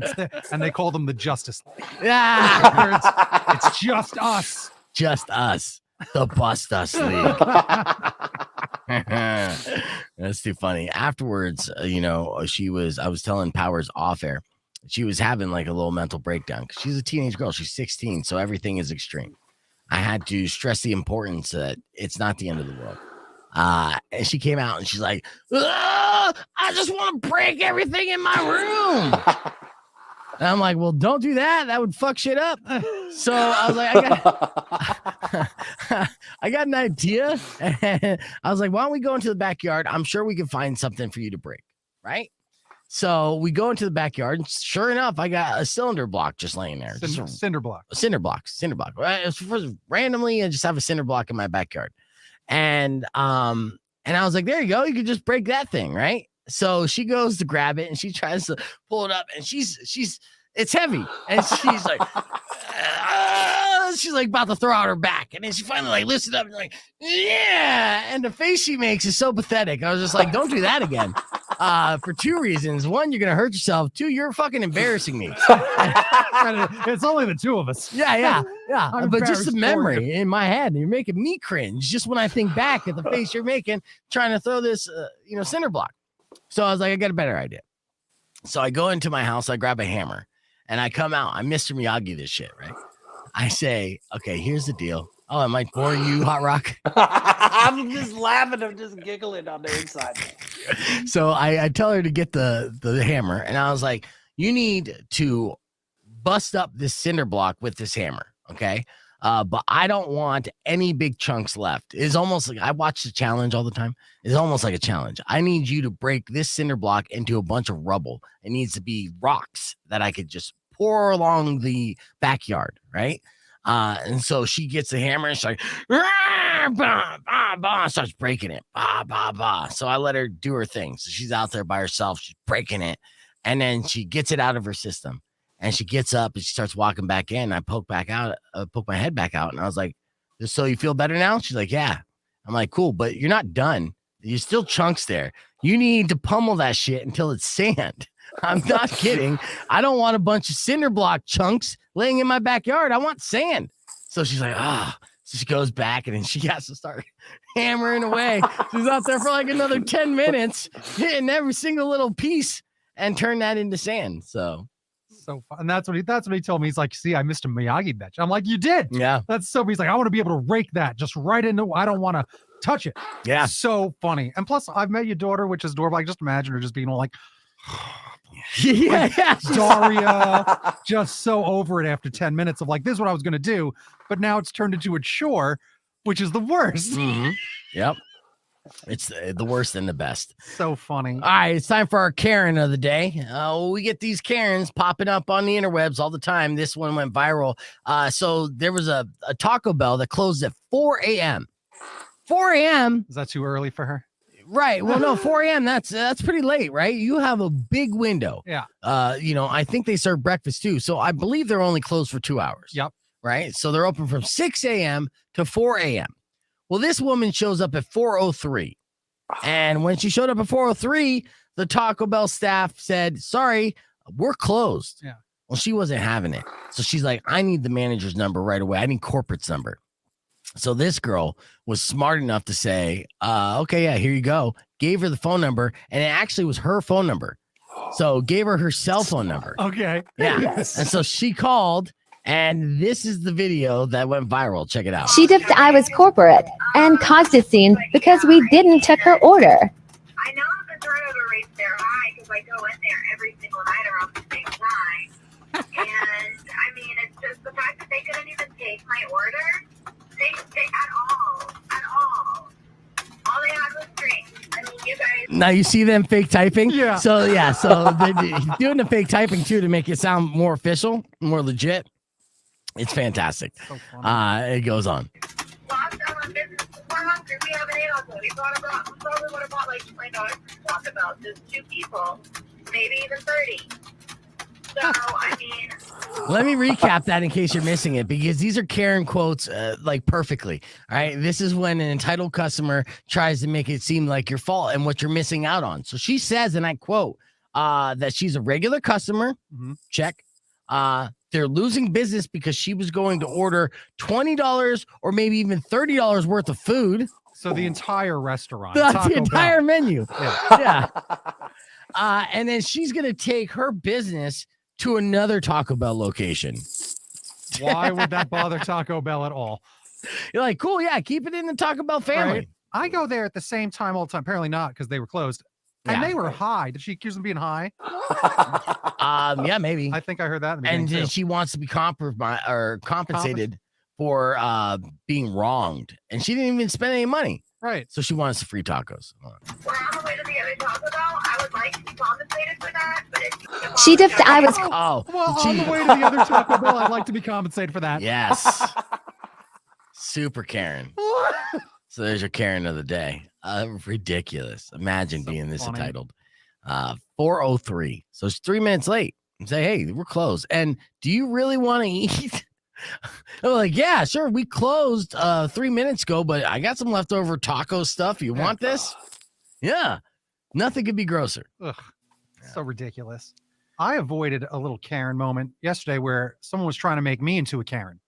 And they call them the Justice League. Yeah. Where it's just us. Just us. The Bust Us League. That's too funny. Afterwards, I was telling Powers off air, she was having like a little mental breakdown because she's a teenage girl. She's 16, so everything is extreme. I had to stress the importance that it's not the end of the world. And she came out and she's like, I just want to break everything in my room. And I'm like, well, don't do that. That would fuck shit up. So I was like, I got an idea. And I was like, why don't we go into the backyard? I'm sure we can find something for you to break. Right. So we go into the backyard and sure enough, I got a cylinder block just laying there. Cinder block. A cinder block. Right? Randomly, I just have a cinder block in my backyard. And I was like, there you go. You could just break that thing. Right. So she goes to grab it and she tries to pull it up and she's It's heavy. And she's like, she's like about to throw out her back. And then she finally like lifts it up and like, yeah. And the face she makes is so pathetic. I was just like, don't do that again. For two reasons. One, you're going to hurt yourself. Two, you're fucking embarrassing me. It's only the two of us. Yeah. I'm But just the embarrassed for memory in my head, you're making me cringe just when I think back at the face you're making, trying to throw this, cinder block. So I was like, I got a better idea. So I go into my house, I grab a hammer, and I come out. I'm Mr. Miyagi this shit, right? I say, okay, here's the deal. Oh, I might bore you, Hot Rock. I'm just laughing. I'm just giggling on the inside. So I tell her to get the hammer, and I was like, you need to bust up this cinder block with this hammer, okay? But I don't want any big chunks left. It's almost like I watch the challenge all the time. It's almost like a challenge. I need you to break this cinder block into a bunch of rubble. It needs to be rocks that I could just pour along the backyard, right? And so she gets the hammer and she's like, bah, bah, bah, starts breaking it. Bah, bah, bah. So I let her do her thing. So she's out there by herself. She's breaking it. And then she gets it out of her system. And she gets up and she starts walking back in. I poke my head back out. And I was like, so you feel better now? She's like, yeah. I'm like, cool, but you're not done. There's still chunks there. You need to pummel that shit until it's sand. I'm not kidding. I don't want a bunch of cinder block chunks laying in my backyard. I want sand. So she's like, So she goes back and then she has to start hammering away. She's out there for like another 10 minutes, hitting every single little piece and turn that into sand. So fun. And that's what he told me. He's like, see, I missed a Miyagi bench. I'm like, you did. Yeah. That's so, he's like, I want to be able to rake that just right into, I don't want to touch it. Yeah. So funny. And plus I've met your daughter, which is adorable. I just imagine her just being all like, yeah. Daria, just so over it after 10 minutes of like, this is what I was going to do. But now it's turned into a chore, which is the worst. Mm-hmm. Yep. It's the worst and the best. So funny. All right, it's time for our Karen of the day. We get these Karens popping up on the interwebs all the time. This one went viral. So there was a Taco Bell that closed at 4 a.m. 4 a.m. Is that too early for her? Right. Well, no, 4 a.m. That's pretty late, right? You have a big window. Yeah. I think they serve breakfast too. So I believe they're only closed for 2 hours. Yep. Right. So they're open from 6 a.m. to 4 a.m. Well, this woman shows up at 4:03. And when she showed up at 4:03, the Taco Bell staff said, sorry, we're closed. Yeah. Well, she wasn't having it. So she's like, I need the manager's number right away. I need corporate's number. So this girl was smart enough to say, okay, yeah, here you go. Gave her the phone number, and it actually was her phone number. So gave her her cell phone number. Okay. Yeah. Yes. And so she called, and this is the video that went viral. Check it out. She dipped I was corporate and caused a scene because we didn't check her order. I know the turnover rates there high because I go in there every single night around the same time. And I mean, it's just the fact that they couldn't even take my order. They at all. All they had was drinks. I mean, you guys. Now you see them fake typing? Yeah. So they're doing the fake typing too to make it sound more official, more legit. It's fantastic. So funny. It goes on. Lost out on business. We're hungry. We haven't ate all day. We probably would have bought like $20 to talk about. Just 2 people, maybe even 30. So I mean, Let me recap that in case you're missing it, because these are Karen quotes like perfectly. All right. This is when an entitled customer tries to make it seem like your fault and what you're missing out on. So she says, and I quote, that she's a regular customer. Mhm. Check. They're losing business because she was going to order $20 or maybe even $30 worth of food. So the entire restaurant. The Taco entire Bell. menu. Yeah. Yeah. And then she's going to take her business to another Taco Bell location. Why would that bother Taco Bell at all? You're like, cool. Yeah. Keep it in the Taco Bell family. Right? I go there at the same time all the time. Apparently not, because they were closed. And Yeah. they were high. Did she accuse them of being high? Yeah, maybe. I think I heard that. In the And beginning, then too. she wants to be compensated for being wronged. And she didn't even spend any money. Right. So she wants free tacos. we're on the way to the other Taco Bell. I would like to be compensated for that, but if She dipped I was Oh, Well, she- on the way to the other Taco Bell, I'd like to be compensated for that. yes. Super Karen. So there's your Karen of the day. Ridiculous. Imagine So being this funny. entitled. 4:03. So it's 3 minutes late. and say, hey, we're closed. And do you really want to eat? I'm like, yeah, sure. We closed 3 minutes ago, but I got some leftover taco stuff. You want this? Yeah. Nothing could be grosser. Ugh, so ridiculous. I avoided a little Karen moment yesterday where someone was trying to make me into a Karen.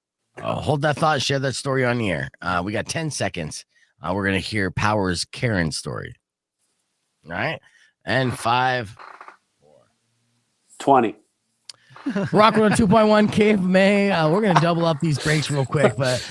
Oh, hold that thought. Share that story on the air. We got 10 seconds. We're going to hear Power's Karen story. All right. And 5, 20. Rock 102.1 KFMA. We're going to double up these breaks real quick, but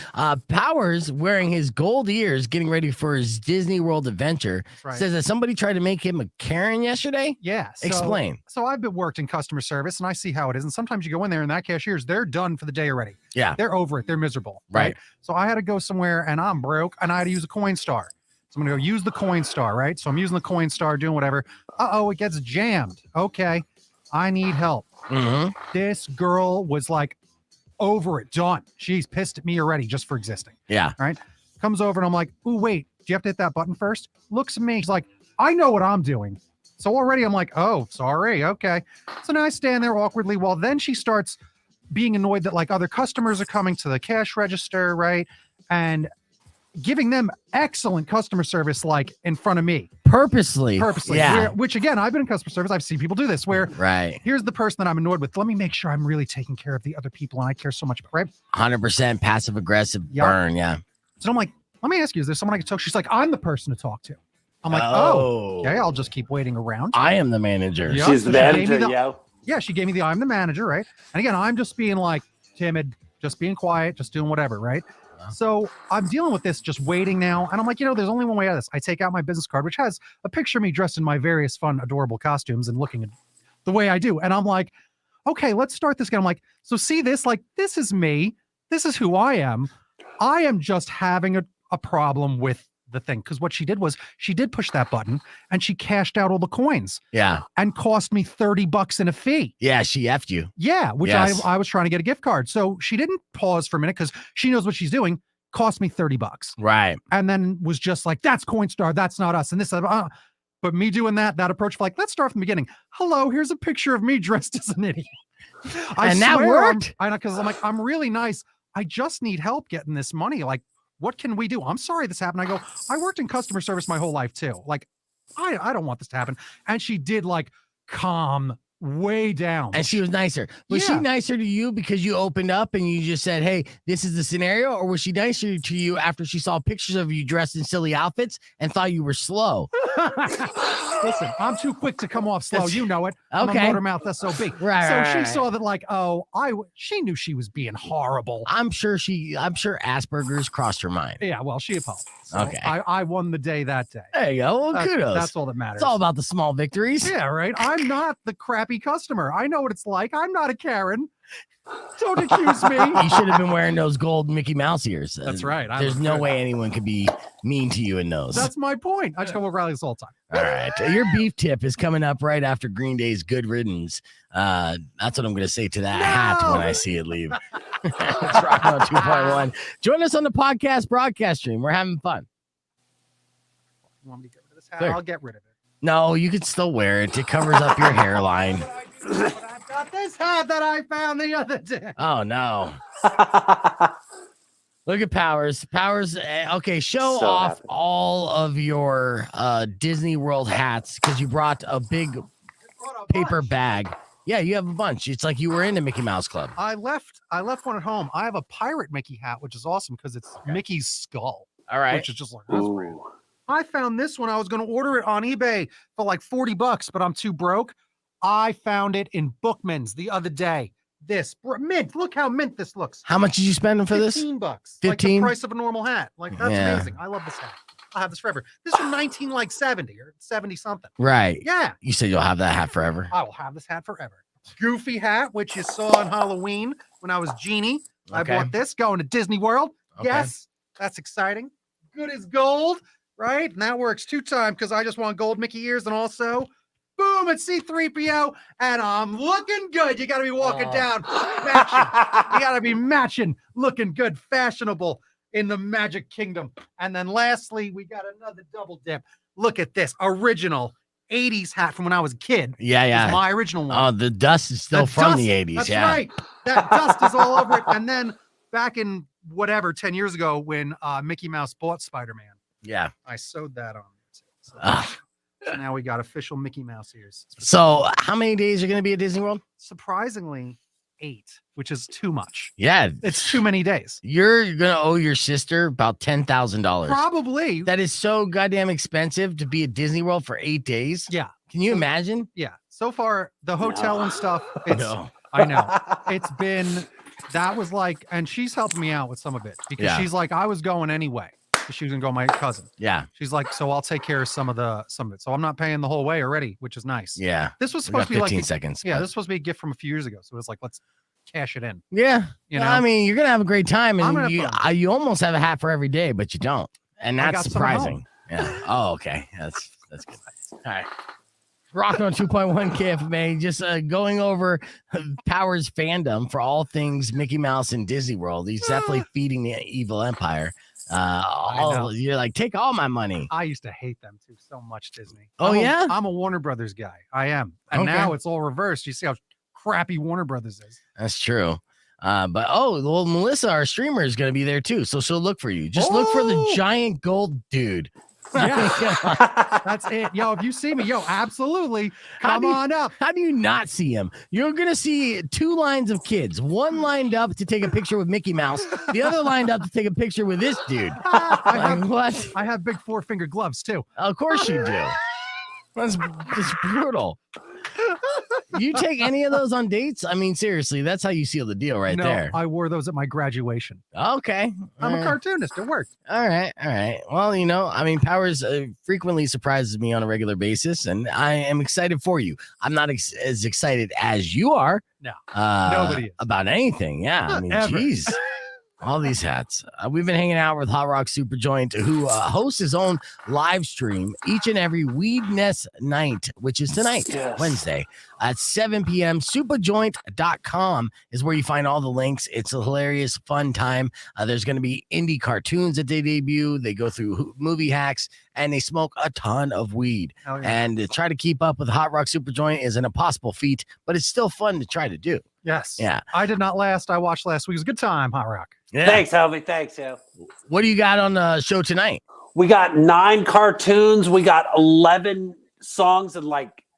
Powers, wearing his gold ears, getting ready for his Disney World adventure, Right. says that somebody tried to make him a Karen yesterday. Yeah. Explain. So I've been worked in customer service and I see how it is. And sometimes you go in there and that cashier's, they're done for the day already. Yeah. They're over it. They're miserable. Right. So I had to go somewhere and I'm broke and I had to use a Coinstar. So I'm going to go use the Coinstar, right? So I'm using the Coinstar, doing whatever. Uh-oh, it gets jammed. Okay. I need help. Mm-hmm. This girl was like over it, done. She's pissed at me already just for existing. Yeah. Right. Comes over and I'm like, ooh, wait, do you have to hit that button first? Looks at me. She's like, I know what I'm doing. So already I'm like, oh, sorry. Okay. So now I stand there awkwardly. Well, then she starts being annoyed that like other customers are coming to the cash register, right? And giving them excellent customer service, like in front of me. Purposely. Yeah. Which again, I've been in customer service. I've seen people do this where Right. here's the person that I'm annoyed with. Let me make sure I'm really taking care of the other people and I care so much about, right? 100% passive aggressive Yep. burn. Yeah. So I'm like, let me ask you, is there someone I can talk to? She's like, I'm the person to talk to. I'm like, Oh. okay, I'll just keep waiting around. I am the manager. Yeah. She's the So she gave me manager, the- yo. Yeah, she gave me I'm the manager, right? And again, I'm just being like timid, just being quiet, just doing whatever, right? So I'm dealing with this, just waiting now. And I'm like, there's only one way out of this. I take out my business card, which has a picture of me dressed in my various fun, adorable costumes and looking the way I do. And I'm like, okay, let's start this again. I'm like, so see this, like, this is me. This is who I am. I am just having a problem with the thing. Because what she did was she did push that button and she cashed out all the coins Yeah. and cost me $30 in a fee. Yeah. She effed you. Yeah, which Yes. I was trying to get a gift card. So she didn't pause for a minute because she knows what she's doing. Cost me $30. Right. And then was just like, that's Coinstar, that's not us. And this, but me doing that approach, like, let's start from the beginning. Hello, here's a picture of me dressed as an idiot. And that worked? I know, because I'm like, I'm really nice. I just need help getting this money. Like, what can we do? I'm sorry this happened. I go, I worked in customer service my whole life too. Like, I don't want this to happen. And she did like calm way down. And she was nicer. Was she Yeah. nicer to you because you opened up and you just said, hey, this is the scenario? Or was she nicer to you after she saw pictures of you dressed in silly outfits and thought you were slow? Listen, I'm too quick to come off slow. You know it. I'm a Okay. motor mouth SOB. Right, So right, she right. saw that like, she knew she was being horrible. I'm sure Asperger's crossed her mind. Yeah, well, she apologized. So Okay. I won the day that day. There you go. Well, That's, kudos. that's all that matters. It's all about the small victories. Yeah, right. I'm not the crappy customer. I know what it's like. I'm not a Karen. Don't accuse me. You should have been wearing those gold Mickey Mouse ears. That's right. I'm There's a no good- way anyone could be mean to you in those. That's my point. I just go with Riley this all the time. All right. Your beef tip is coming up right after Green Day's Good Riddance. That's what I'm going to say to that hat when I see it leave. It's Rock on 2.1. Join us on the podcast broadcast stream. We're having fun. You want me to get rid of this hat? Sure. I'll get rid of it. No, you can still wear it. It covers up your hairline. But I've got this hat that I found the other day. Oh, no. Look at Powers. Powers, okay, show So off happy. all of your Disney World hats because you brought a big paper bag. Yeah, you have a bunch. It's like you were in the Mickey Mouse Club. I left one at home. I have a pirate Mickey hat, which is awesome because it's Mickey's skull, All right. which is just like that's great. Ooh. I found this one. I was going to order it on eBay for like $40, but I'm too broke. I found it in Bookman's the other day. This mint. Look how mint this looks. How much did you spend for this? $15. Like 15? the price of a normal hat. Like that's Yeah. amazing. I love this hat. I'll have this forever. This is from 1970 or 70 something. Right. Yeah. You said you'll have that hat forever. I will have this hat forever. Goofy hat, which you saw on Halloween when I was Genie. I Okay. bought this going to Disney World. Okay. Yes, that's exciting. Good as gold, right? And that works 2 times because I just want gold Mickey ears and also, boom, it's C-3PO, and I'm looking good. You got to be walking down matching. You got to be matching, looking good, fashionable in the Magic Kingdom. And then lastly, we got another double dip. Look at this original '80s hat from when I was a kid. Yeah, yeah. It's my original one. Oh, the dust is still from the '80s. That's yeah, right. That dust is all over it. And then back in whatever 10 years ago, when Mickey Mouse bought Spider-Man, yeah. I sewed that on. So, Ah. so now we got official Mickey Mouse ears. So, how many days are going to be at Disney World? Surprisingly, 8, which is too much. Yeah, It's too many days. You're going to owe your sister about $10,000. Probably. That is so goddamn expensive to be at Disney World for 8 days. Yeah. Can you imagine? Yeah. So far, the hotel and stuff. It's, No. I know. It's been, that was like, and she's helping me out with some of it because Yeah. she's like, I was going anyway. She was gonna go with my cousin. Yeah. She's like, so I'll take care of some of it. So I'm not paying the whole way already, which is nice. Yeah. This was We got supposed to be 15 like seconds. Yeah, but- this was supposed to be a gift from a few years ago. So it's like, let's cash it in. Yeah. You know? I mean, you're going to have a great time. I'm And gonna you, have fun. you almost have a hat for every day, but you don't. And I that's got some at home. surprising. Yeah. Oh, okay. That's good. All right. Rocking on 2.1 KFMA, just going over Power's fandom for all things Mickey Mouse and Disney World. He's definitely feeding the evil empire. know. You're like, take all my money. I used to hate them too so much, Disney. Oh, yeah? I'm a Warner Brothers guy. I am. And Okay. now it's all reversed. You see how crappy Warner Brothers is. That's true. But well, Melissa, our streamer, is going to be there too. So she'll look for you. Just look for the Oh! giant gold dude. Yeah. That's it. Yo, if you see me, absolutely. Come on up. How do you not see him? You're going to see 2 lines of kids, one lined up to take a picture with Mickey Mouse, the other lined up to take a picture with this dude. What? I have big 4-finger gloves too. Of course you do. That's brutal. You take any of those on dates? I mean, seriously, that's how you seal the deal right No, there. I wore those at my graduation. Okay. I'm a cartoonist. It worked. All right. Well, I mean, Powers frequently surprises me on a regular basis, and I am excited for you. I'm not as excited as you are. No, Nobody is. About anything. Yeah. I mean, Ever. geez. All these hats. We've been hanging out with Hotrock Supajoint, who hosts his own live stream each and every Weed Nest night, which is tonight, Yes. Wednesday, at 7 p.m. Supajoint.com is where you find all the links. It's a hilarious, fun time. There's going to be indie cartoons that they debut. They go through movie hacks, and they smoke a ton of weed. Hell yeah. And to try to keep up with Hotrock Supajoint is an impossible feat, but it's still fun to try to do. Yes. Yeah. I did not last. I watched last week. It was a good time, Hot Rock. Yeah. Thanks, Helvey. Thanks, yo. What do you got on the show tonight? We got 9 cartoons. We got 11 songs, and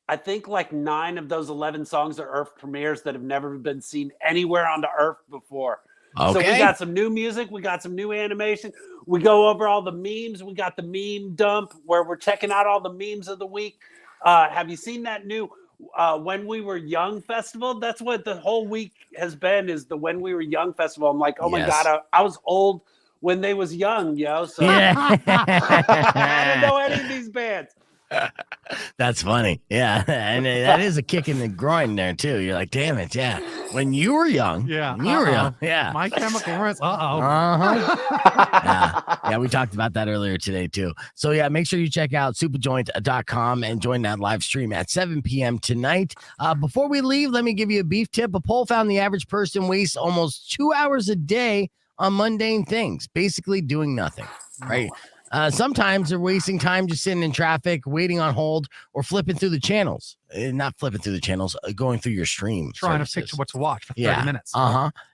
I think 9 of those 11 songs are Earth premieres that have never been seen anywhere on the Earth before. So we Okay. got some new music. We got some new animation. We go over all the memes. We got the meme dump where we're checking out all the memes of the week. Have you seen that new When We Were Young festival? That's what the whole week has been, is the When We Were Young festival. I'm like, oh my Yes. God, I was old when they was young, yo. So Yeah. I didn't know any of these bands. That's funny. Yeah. And that is a kick in the groin there, too. You're like, damn it. Yeah. When you were young. Yeah. When you were young. Yeah. My Chemical Romance. Uh-huh. Yeah, we talked about that earlier today, too. So, yeah, make sure you check out supajoint.com and join that live stream at 7 p.m. tonight. Before we leave, let me give you a beef tip. A poll found the average person wastes almost 2 hours a day on mundane things, basically doing nothing, right? Sometimes they're wasting time just sitting in traffic, waiting on hold, or flipping through the channels. Not flipping through the channels, going through your stream. Trying to services. picture what to watch for 30 Yeah. minutes.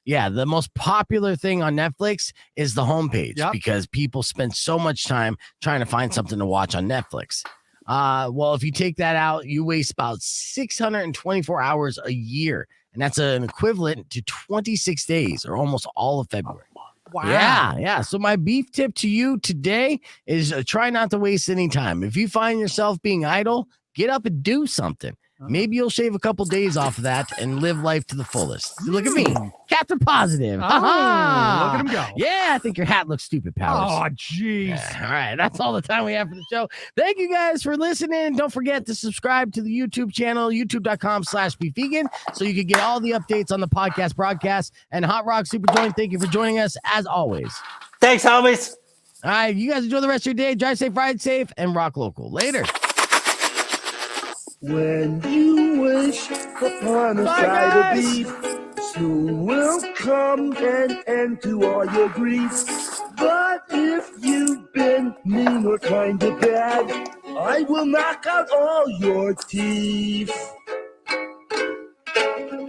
Yeah. The most popular thing on Netflix is the homepage Yep. because people spend so much time trying to find something to watch on Netflix. Well, if you take that out, you waste about 624 hours a year. And that's an equivalent to 26 days or almost all of February. Wow. Yeah. So my beef tip to you today is try not to waste any time. If you find yourself being idle, get up and do something. Maybe you'll shave a couple days off of that and live life to the fullest. Look at me, Captain Positive. Oh, Ha-ha. look at him go. Yeah, I think your hat looks stupid, Powers. Oh, jeez. Yeah, all right, that's all the time we have for the show. Thank you guys for listening. Don't forget to subscribe to the YouTube channel, youtube.com/bevegan, so you can get all the updates on the podcast broadcast. And Hotrock Supajoint, thank you for joining us as always. Thanks, homies. All right, you guys enjoy the rest of your day. Drive safe, ride safe, and rock local. Later. When you wish upon a side of beef, soon will come an end to all your grief. But if you've been mean or kind of bad, I will knock out all your teeth.